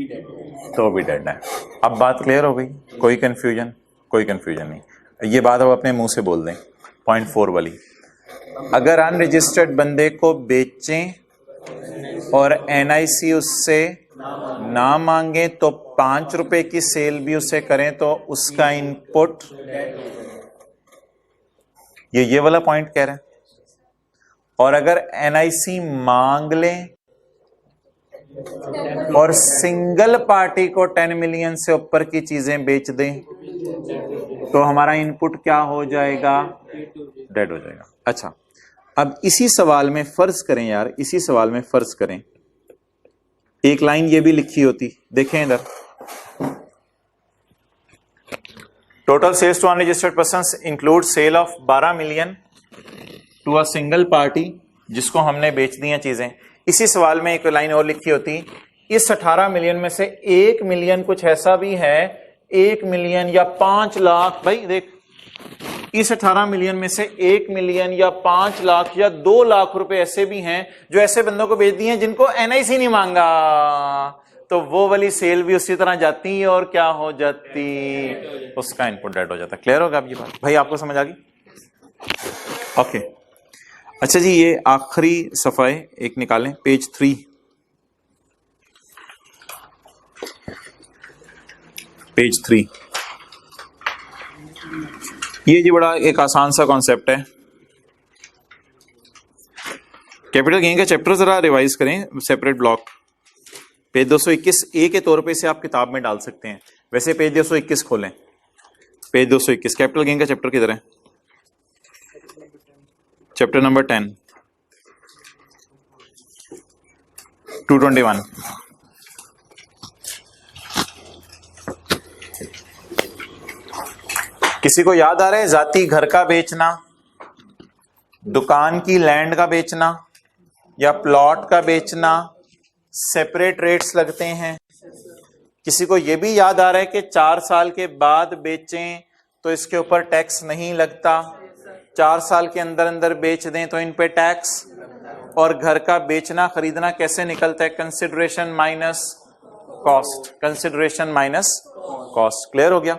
भी डेड है। अब बात क्लियर हो गई? कोई कंफ्यूजन? कोई कंफ्यूजन नहीं। ये बात अब अपने मुंह से बोल दें। पॉइंट 4 वाली, अगर अनरजिस्टर्ड बंदे को बेचें और एनआईसी उससे ना मांगे तो 5 रुपए की सेल भी उसे करें तो उसका इनपुट, ये वाला पॉइंट कह रहे हैं। और अगर एनआईसी मांग लें और सिंगल पार्टी को 10 मिलियन से ऊपर की चीजें बेच दें तो हमारा इनपुट क्या हो जाएगा? डेड हो जाएगा। अच्छा अब इसी सवाल में फर्ज करें यार, इसी सवाल में फर्ज करें एक लाइन ये भी लिखी होती, देखें इधर, total sales to unregistered persons include sale of 12 million to a single party जिसको हमने बेच दी हैं चीजें। इसी सवाल में एक लाइन और लिखी होती, इस 18 मिलियन में से 1 मिलियन कुछ ऐसा भी है, 1 मिलियन या 5 लाख, भाई देख, इस 18 मिलियन में से 1 मिलियन या 5 लाख या 2 लाख रुपए ऐसे भी हैं जो ऐसे बंदों को बेच दिए हैं जिनको एनआईसी नहीं मांगा, तो वो वाली सेल भी उसी तरह जाती और क्या हो जाती? उसका इनपुट डेड हो जाता। क्लियर होगा अब ये बात? भाई आपको समझ आ गई? ओके अच्छा जी, ये आखिरी सफा है, एक निकालें, पेज 3, पेज 3। ये जी बड़ा एक आसान सा कॉन्सेप्ट है। कैपिटल गेन का चैप्टर जरा रिवाइज करें, सेपरेट ब्लॉक। पेज 221 ए के तौर पे इसे आप किताब में डाल सकते हैं। वैसे पेज 221 खोलें, पेज 221 कैपिटल गेन का चैप्टर किधर है? Chapter number 10, 221। किसी को याद आ रहा है? जाती घर का बेचना, दुकान की लैंड का बेचना या प्लॉट का बेचना, सेपरेट रेट्स लगते हैं। किसी को यह भी याद आ रहा है कि 4 साल के बाद बेचें तो इसके ऊपर टैक्स नहीं लगता, 4 साल के अंदर अंदर बेच दें तो इन पे टैक्स। और घर का बेचना खरीदना कैसे निकलता है? Consideration minus cost, consideration minus cost. Clear हो गया?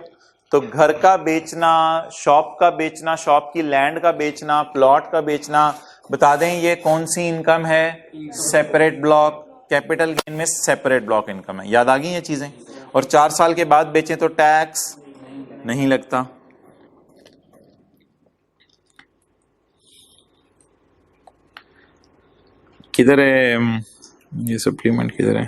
तो घर का बेचना, शॉप का बेचना, शॉप की लैंड का बेचना, प्लॉट का बेचना, बता दें ये कौन सी इनकम है? Separate block. कैपिटल गेन में सेपरेट ब्लॉक इनकम है। याद आ गई ये चीजें? और 4 साल के बाद बेचें तो टैक्स नहीं लगता। किधर है ये सप्लीमेंट, किधर है?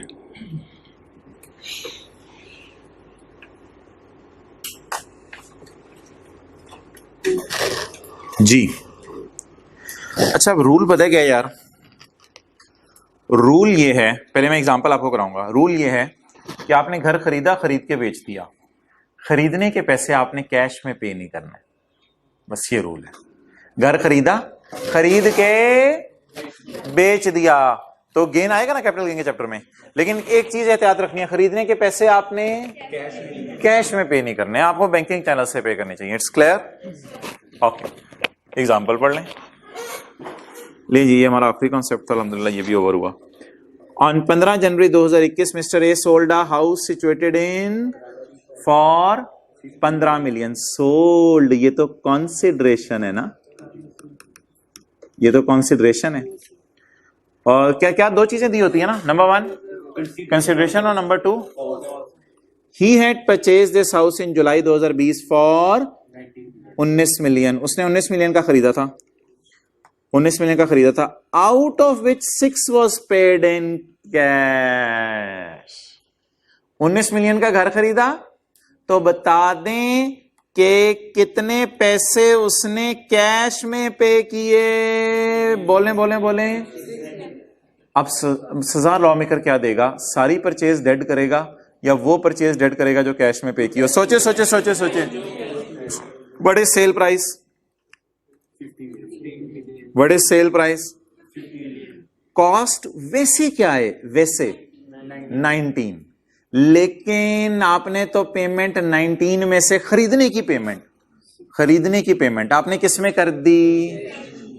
जी अच्छा, अब रूल पता है क्या यार? रूल ये है, पहले मैं एग्जांपल आपको कराऊंगा। रूल ये है कि आपने घर खरीदा, खरीद के बेच दिया, खरीदने के पैसे आपने कैश में पे नहीं करना है, बस ये रूल है। घर खरीदा, खरीद के बेच दिया तो गेन आएगा ना कैपिटल गेन के चैप्टर में। लेकिन एक चीज एहतियात रखनी है, खरीदने के पैसे आपने कैश में पे नहीं करने, आपको बैंकिंग चैनल से पे करने चाहिए। It's clear? ओके, एग्जांपल पढ़ लें। लीजिए, ये हमारा आखिरी कॉन्सेप्ट था, अल्हम्दुलिल्लाह ये भी ओवर हुआ। On 15 January 2021 mister A sold a house situated in for 15 million. Sold, ये तो कंसिडरेशन है ना, ये तो कंसिडरेशन है। और क्या क्या 2 चीजें दी होती है ना, नंबर 1 कंसिडरेशन और number 2 he had purchase this house in July 2020 for 19 million. उसने 19 मिलियन का खरीदा था, 19 मिलियन का खरीदा था, out of which 6 was paid in cash. 19 million का घर खरीदा तो बता दें कि कितने पैसे उसने कैश में पे किए। बोले अब सजा लॉ मेकर क्या देगा, सारी परचेज डेड करेगा या वो परचेज डेड करेगा जो कैश में पे की हो? सोचे what is sale price, what is sale price? Cost वैसे क्या है, वैसे 19, लेकिन आपने तो पेमेंट 19 में से खरीदने की पेमेंट आपने किस में कर दी?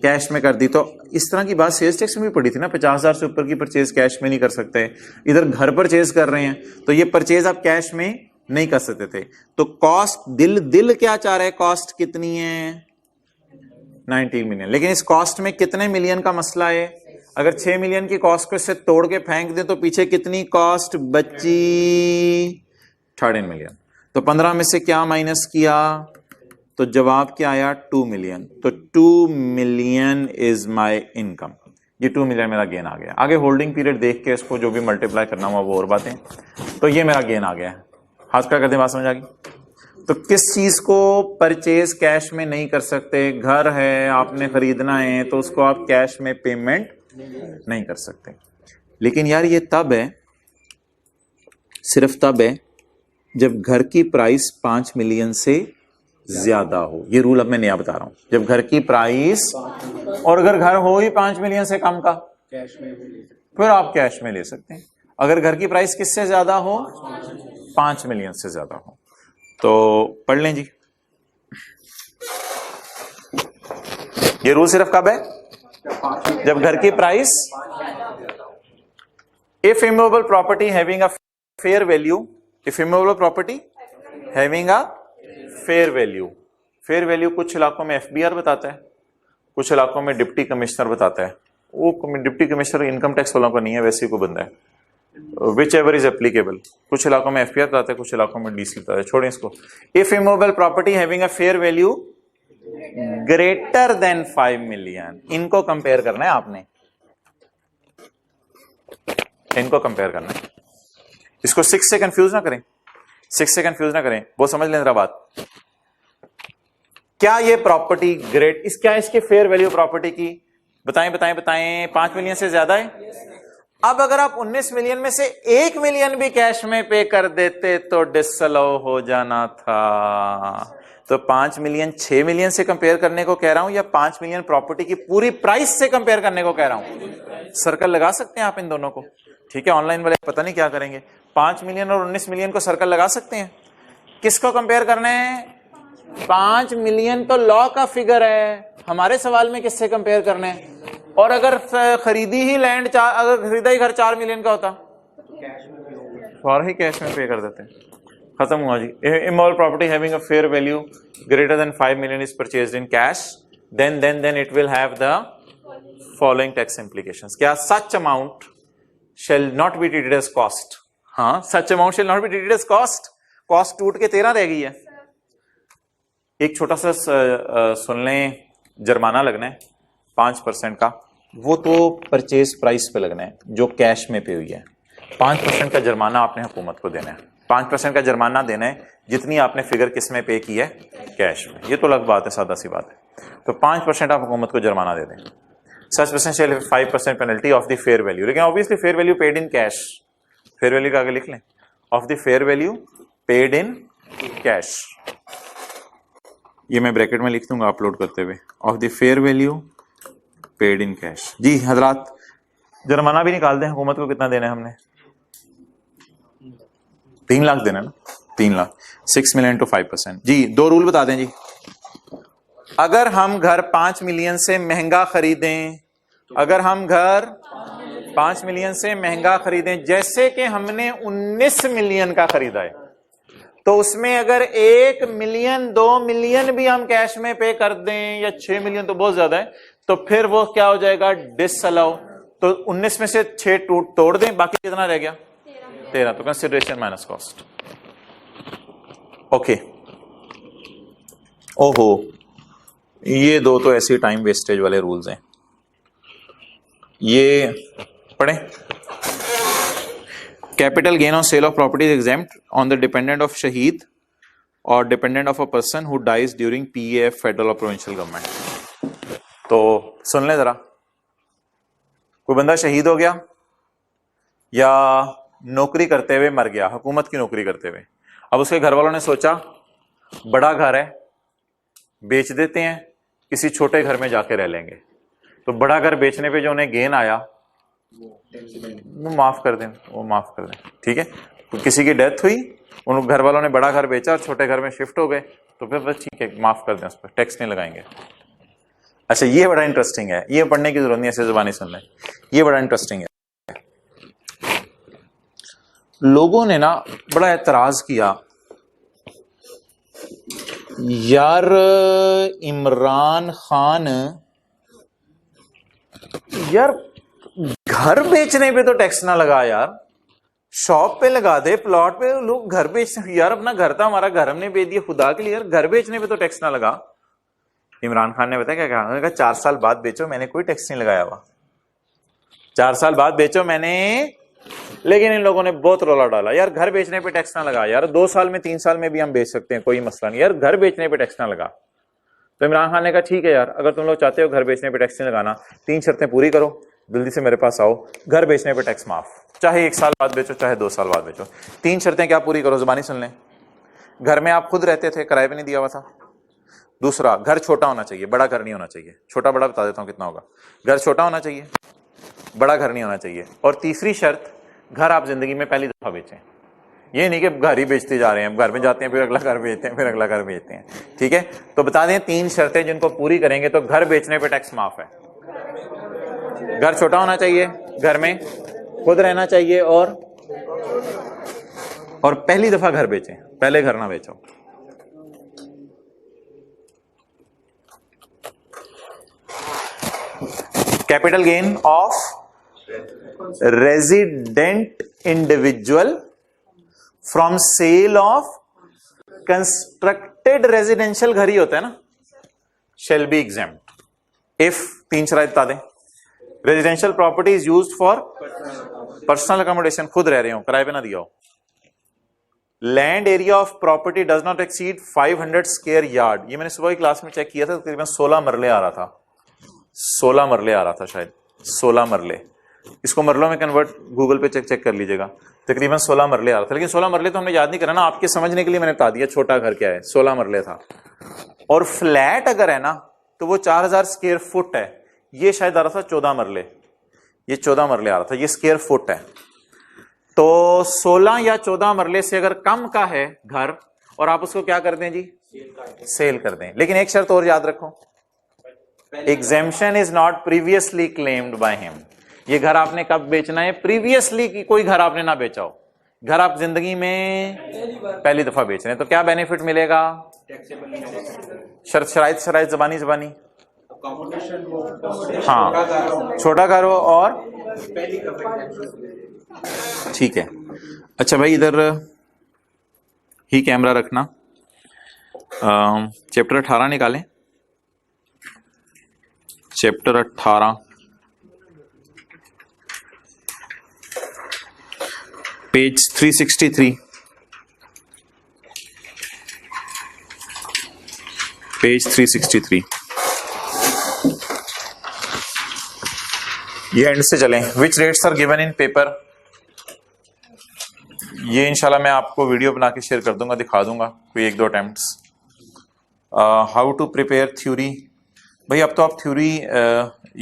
कैश में कर दी। तो इस तरह की बात सेल्स टैक्स में भी पड़ी थी ना, 50,000 से ऊपर की परचेज कैश में नहीं कर सकते। इधर घर परचेज कर रहे हैं तो ये परचेज आप कैश में नहीं कर सकते थे। तो कॉस्ट दिल क्या चाह रहा है, कॉस्ट कितनी है? 19 मिलियन। लेकिन इस कॉस्ट में कितने मिलियन का मसला है? अगर 6 मिलियन की कॉस्ट को इससे तोड़ के फेंक दे तो पीछे कितनी कॉस्ट बची? 13 मिलियन। तो 15 में से क्या माइनस किया तो जवाब क्या आया? 2 मिलियन। तो 2 मिलियन इज माय इनकम। ये 2 मिलियन मेरा गेन आ गया। आगे होल्डिंग पीरियड देख के इसको जो भी मल्टीप्लाई करना हुआ वो और बातें। तो ये मेरा गेन आ गया। हाथ का कर दे, बात समझ आ गई? तो किस चीज को परचेज कैश में नहीं कर सकते? घर है, आपने खरीदना है तो उसको आप कैश में पेमेंट नहीं कर सकते। लेकिन यार ये तब है, सिर्फ तब है जब घर की प्राइस 5 मिलियन से ज्यादा हो। ये रूल अब मैं नया बता रहा हूं। जब घर की प्राइस, और अगर घर हो ही 5 मिलियन से कम का कैश में भी ले सकते फिर आप कैश में ले सकते हैं। अगर घर की प्राइस किससे ज्यादा हो? 5 मिलियन से ज्यादा हो। तो पढ़ लें जी, ये रूल सिर्फ कब है? जब घर की price, if immovable property having a fair value, if immovable property having a fair value. Fair value कुछ इलाकों में एफबीआर बताता है, कुछ इलाकों में डिप्टी कमिश्नर बताता है। वो डिप्टी कमिश्नर इनकम टैक्स वालों का नहीं है, वैसे ही को बंदा है, विच एवर इज एप्लीकेबल। कुछ इलाकों में एफबीआर बताता है, कुछ इलाकों में डीसी बताता है, छोड़ें इसको। If immovable property having a fair value greater than 5 million, इनको कंपेयर करना है आपने, इनको कंपेयर करना है। इसको 6 से कंफ्यूज ना करें, 6 से कंफ्यूज ना करें, वो समझ लें जरा बात। क्या ये प्रॉपर्टी ग्रेट, इस क्या इसकी फेयर वैल्यू प्रॉपर्टी की? बताएं 5 मिलियन से ज्यादा है। अब अगर आप 19 मिलियन में से 1 मिलियन भी कैश में पे कर देते तो डिसअलाउ हो जाना था। तो 5 मिलियन 6 मिलियन से कंपेयर करने को कह रहा हूं या 5 मिलियन प्रॉपर्टी की पूरी प्राइस से कंपेयर करने को कह रहा हूं? सर्कल लगा सकते हैं आप इन दोनों को, ठीक है? ऑनलाइन वाले पता नहीं क्या करेंगे। 5 मिलियन और 19 मिलियन को सर्कल लगा सकते हैं। किसको कंपेयर करना है? 5 मिलियन तो लॉ का फिगर है, हमारे सवाल में किससे कंपेयर करना है? और अगर खरीदी ही लैंड, अगर खरीदा ही घर 4 मिलियन का होता और ही कैश में पे कर देते हैं, खत्म हुआ जी। Immovable property having a fair value greater than 5 million is purchased in cash, then it will have the following tax implications. क्या? Such amount shall not be treated as cost। हाँ, such amount shall not be treated as cost। Cost टूट के 13 रह गई है। एक छोटा सा सुन लें, जुर्माना लगना है 5% का, वो तो परचेज प्राइस पे लगना है जो कैश में पे हुई है। 5% का जुर्माना आपने हुकूमत को देना है। 5% का जुर्माना देना है जितनी आपने फिगर किस में पे की है? कैश में। ये तो अलग बात है, सादा सी बात है। तो 5% आप हुकूमत को जुर्माना दे दें। Such person shall have 5% penalty of the fair value। लेकिन obviously fair value paid in cash, fair value का आगे लिख लें, of the fair value paid in cash। ये मैं ब्रैकेट में लिख दूंगा अपलोड करते हुए, of the fair value paid in cash। जी हजरात, जुर्माना भी निकाल दें, हुकूमत को कितना देना है हमने? 3 लाख देना ना, 3 लाख। 6 million to 5%। जी 2 रूल बता दें जी। अगर हम घर 5 मिलियन से महंगा खरीदें, अगर हम घर 5 मिलियन से महंगा खरीदें, जैसे कि हमने 19 मिलियन का खरीदा है, तो उसमें अगर 1 मिलियन 2 मिलियन भी हम कैश में पे कर दें, या 6 मिलियन तो बहुत ज्यादा है, तो फिर वो क्या हो जाएगा? डिसअलाउ। तो 19 में से 6 तोड़ दें, बाकी कितना रह गया? 13। तो कंसिडरेशन माइनस कॉस्ट। ओके, ओहो, ये 2 तो ऐसे टाइम वेस्टेज वाले रूल्स हैं। ये पढ़ें। Capital gain on sale of property is exempt on the dependent of शहीद और dependent of a person who dies during PF federal और प्रोविंशियल गवर्नमेंट। तो सुन ले जरा, कोई बंदा शहीद हो गया या नौकरी करते हुए मर गया, हुकूमत की नौकरी करते हुए। अब उसके घर वालों ने सोचा बड़ा घर है, बेच देते हैं, किसी छोटे घर में जाके रह लेंगे। तो बड़ा घर बेचने पे जो उन्हें गेन आया वो माफ कर दें, वो माफ कर दें, ठीक है। तो किसी की डेथ हुई, उन घर वालों ने बड़ा घर बेचा और छोटे घर में शिफ्ट हो गए, तो फिर बस ठीक है, माफ कर दें, उस पर टैक्स नहीं लगाएंगे। अच्छा, ये बड़ा इंटरेस्टिंग है, ये पढ़ने की जरूरत नहीं, ऐसे जुबानी सुन लें, ये बड़ा इंटरेस्टिंग है। लोगों ने ना बड़ा एतराज किया, यार इमरान खान यार घर बेचने पे तो टैक्स ना लगा यार, शॉप पे लगा दे, प्लॉट पे। लोग घर बेचने, यार अपना घर था, हमारा घर हमने बेच दिया, खुदा के लिए यार घर बेचने पे तो टैक्स ना लगा। इमरान खान ने बताया क्या कहा, उन्होंने कहा 4 साल बाद बेचो, मैंने कोई टैक्स नहीं लगाया हुआ, 4 साल बाद बेचो मैंने। लेकिन इन लोगों ने बहुत रौला डाला, यार घर बेचने पे टैक्स ना लगा, यार 2 साल में 3 साल में भी हम बेच सकते हैं, कोई मसला नहीं, यार घर बेचने पे टैक्स ना लगा। तो इमरान खान ने कहा ठीक है यार, अगर तुम लोग चाहते हो घर बेचने पे टैक्स नहीं लगाना, 3 शर्तें पूरी करो, जल्दी से मेरे पास आओ, घर बेचने पे टैक्स माफ, चाहे 1 साल बाद बेचो चाहे 2 साल बाद बेचो। 3 शर्तें क्या पूरी करो, जुबानी सुन लें। घर में आप खुद रहते थे, किराए पे नहीं दिया हुआ था। दूसरा, घर छोटा होना चाहिए, बड़ा घर नहीं होना चाहिए। छोटा बड़ा बता देता हूं कितना होगा। घर छोटा होना चाहिए, बड़ा घर नहीं होना चाहिए। और तीसरी शर्त, घर आप जिंदगी में पहली दफा बेचें। ये नहीं कि घर ही बेचते जा रहे हैं, घर में जाते हैं फिर अगला घर बेचते हैं, फिर अगला घर बेचते हैं, ठीक है। तो बता दें 3 शर्तें जिनको पूरी करेंगे तो घर बेचने पे टैक्स माफ है। घर छोटा होना चाहिए, घर में खुद रहना चाहिए, और पहली दफा घर बेचें, पहले घर ना बेचो। Capital gain of resident individual from sale of constructed residential, घर ही होता है ना, शेल बी एग्जेम्प्ट इफ 3 शराइत बता दें। Residential property is used for personal accommodation, खुद रह रहे हो, किराए पे ना दिया हो। Land area of property does not exceed 500 square yard, ये मैंने सुबह की क्लास में चेक किया था, तकरीबन 16 मरले आ रहा था, 16 मरले आ रहा था शायद, 16 मरले। इसको मरलों में कन्वर्ट गूगल पे चेक कर लीजिएगा, तकरीबन 16 मरले आ रहा था। लेकिन 16 मरले तो हमने याद नहीं करा ना, आपके समझने के लिए मैंने बता दिया छोटा घर क्या है, 16 मरले था। और फ्लैट अगर है ना तो वो 4000 स्क्वायर फुट है, ये शायद आ रहा था 14 मरले, ये 14 मरले आ रहा था, ये स्क्वायर फुट है। तो 16 या 14 मरले से अगर कम का है घर, और आप उसको क्या कर दें जी, सेल कर दें। लेकिन एक शर्त और याद रखो, exemption is not previously claimed by him. ये घर आपने कब बेचना है, प्रीवियसली की कोई घर आपने ना बेचा हो, घर आप जिंदगी में पहली दफा बेच रहे हैं, तो क्या बेनिफिट मिलेगा, शराइत जबानी हाँ, छोटा घर हो और ठीक है। अच्छा भाई, इधर ही कैमरा रखना, चैप्टर 18 निकालें, चैप्टर 18 पेज 363, पेज 363, ये एंड से चलें। Which rates are given in paper, ये इंशाल्लाह मैं आपको वीडियो बना के शेयर कर दूंगा, दिखा दूंगा कोई 1-2 attempts. How to prepare theory, भाई अब तो आप थ्योरी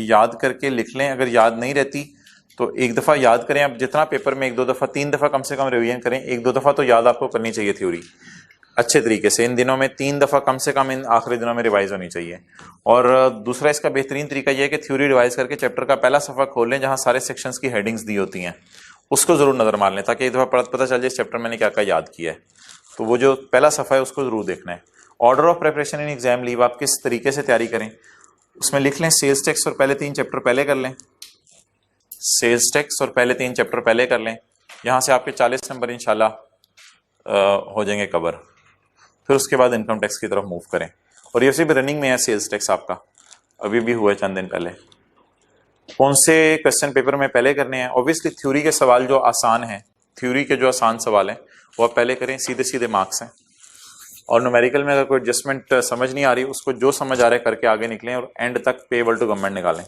याद करके लिख लें, अगर याद नहीं रहती तो एक दफ़ा याद करें। अब जितना पेपर में 1-2 दफ़ा 3 दफ़ा कम से कम रिवीजन करें, 1-2 दफ़ा तो याद आपको करनी चाहिए थ्योरी अच्छे तरीके से। इन दिनों में 3 दफ़ा कम से कम इन आखिरी दिनों में रिवाइज होनी चाहिए। और दूसरा इसका बेहतरीन तरीका यह है कि थ्योरी रिवाइज करके चैप्टर का पहला सफ़ा खोल लें जहाँ सारे सेक्शंस की हेडिंग्स दी होती हैं, उसको ज़रूर नज़र मार लें, ताकि एक दफ़ा पता चल जाए इस चैप्टर मैंने क्या क्या याद किया है। तो वो जो पहला सफ़ा है उसको ज़रूर देखना है। Order of preparation in exam leave, आप किस तरीके से तैयारी करें उसमें लिख लें। सेल्स टैक्स और पहले 3 चैप्टर पहले कर लें, सेल्स टैक्स और पहले 3 चैप्टर पहले कर लें, यहाँ से आपके 40 नंबर इंशाल्लाह हो जाएंगे कवर। फिर उसके बाद इनकम टैक्स की तरफ मूव करें। और ये उसी भी रनिंग में है सेल्स टैक्स आपका, अभी भी हुआ है चंद दिन पहले। कौन से क्वेश्चन पेपर में पहले करने हैं, ऑब्वियसली थ्योरी के सवाल जो आसान हैं थ्योरी के जो आसान सवाल हैं वो आप पहले करें, सीधे सीधे मार्क्स हैं। और न्यूमेरिकल में अगर कोई एडजस्टमेंट समझ नहीं आ रही, उसको जो समझ आ रहा है करके आगे निकलें और एंड तक पेएबल टू गवर्नमेंट निकालें।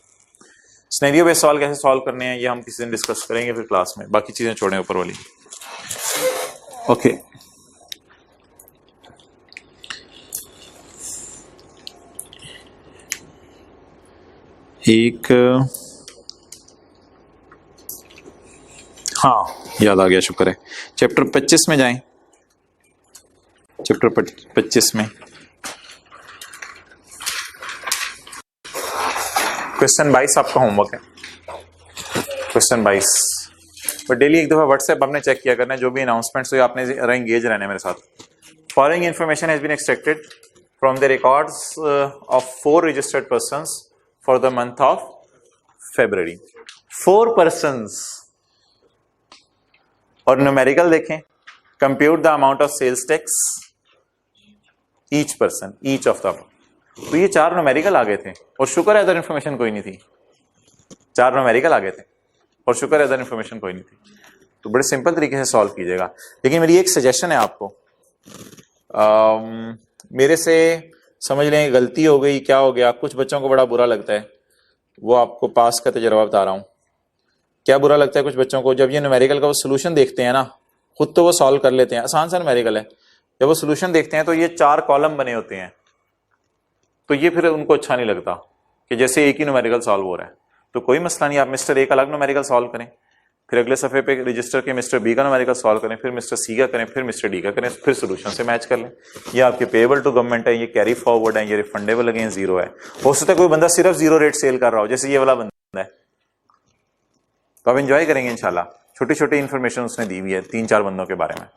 सिनेरियो बेस्ड सवाल कैसे सॉल्व करने हैं ये हम किसी दिन डिस्कस करेंगे फिर क्लास में, बाकी चीजें छोड़ें ऊपर वाली। ओके एक हाँ याद आ गया, शुक्र है। चैप्टर 25 में जाएं, चैप्टर 25 में क्वेश्चन 22 आपका होमवर्क है। क्वेश्चन 22 पर डेली एक दफा व्हाट्सएप आपने चेक किया करना है, जो भी अनाउंसमेंट्स हुई आपने एंगेज रहना है मेरे साथ। Following information has been extracted from the records of 4 registered persons for the month of February। 4 persons और न्यूमेरिकल देखें, compute the amount of sales tax each person each of the. तो ये 4 न्यूमेरिकल आ गए थे और शुक्र है अदर इन्फॉर्मेशन कोई नहीं थी। 4 न्यूमेरिकल आ गए थे और शुक्र है अदर इन्फॉर्मेशन कोई नहीं थी। तो बड़े सिंपल तरीके से सॉल्व कीजिएगा। लेकिन मेरी एक सजेशन है आपको, मेरे से समझ लें गलती हो गई, क्या हो गया, कुछ बच्चों को बड़ा बुरा लगता है, वो आपको पास का तजर्बा बता रहा हूं। क्या बुरा लगता है कुछ बच्चों को, जब ये न्यूमेरिकल का वो सोल्यूशन देखते हैं ना, खुद तो वो सॉल्व कर लेते हैं, आसान सा न्यूमेरिकल है, जब वो सोल्यूशन देखते हैं तो ये 4 कॉलम बने होते हैं, तो ये फिर उनको अच्छा नहीं लगता कि जैसे एक ही न्यूमेरिकल सॉल्व हो रहा है। तो कोई मसला नहीं, आप मिस्टर ए का अलग न्यूमेरिकल सॉल्व करें, फिर अगले सफ़े पे रजिस्टर के मिस्टर बी का न्यूमेरिकल सॉल्व करें, फिर मिस्टर सी का करें, फिर मिस्टर डी का करें, फिर सोल्यूशन से मैच कर लें। ये आपके पेएबल टू गवर्नमेंट है, ये कैरी फॉरवर्ड है, ये रिफंडेबल अगेंस्ट जीरो है। हो सकता है कोई बंदा सिर्फ 0 रेट सेल कर रहा हो, जैसे ये वाला बंदा है, तो आप एंजॉय करेंगे इंशाल्लाह। छोटी छोटी इन्फॉर्मेशन उसने दी हुई है 3-4 बंदों के बारे में।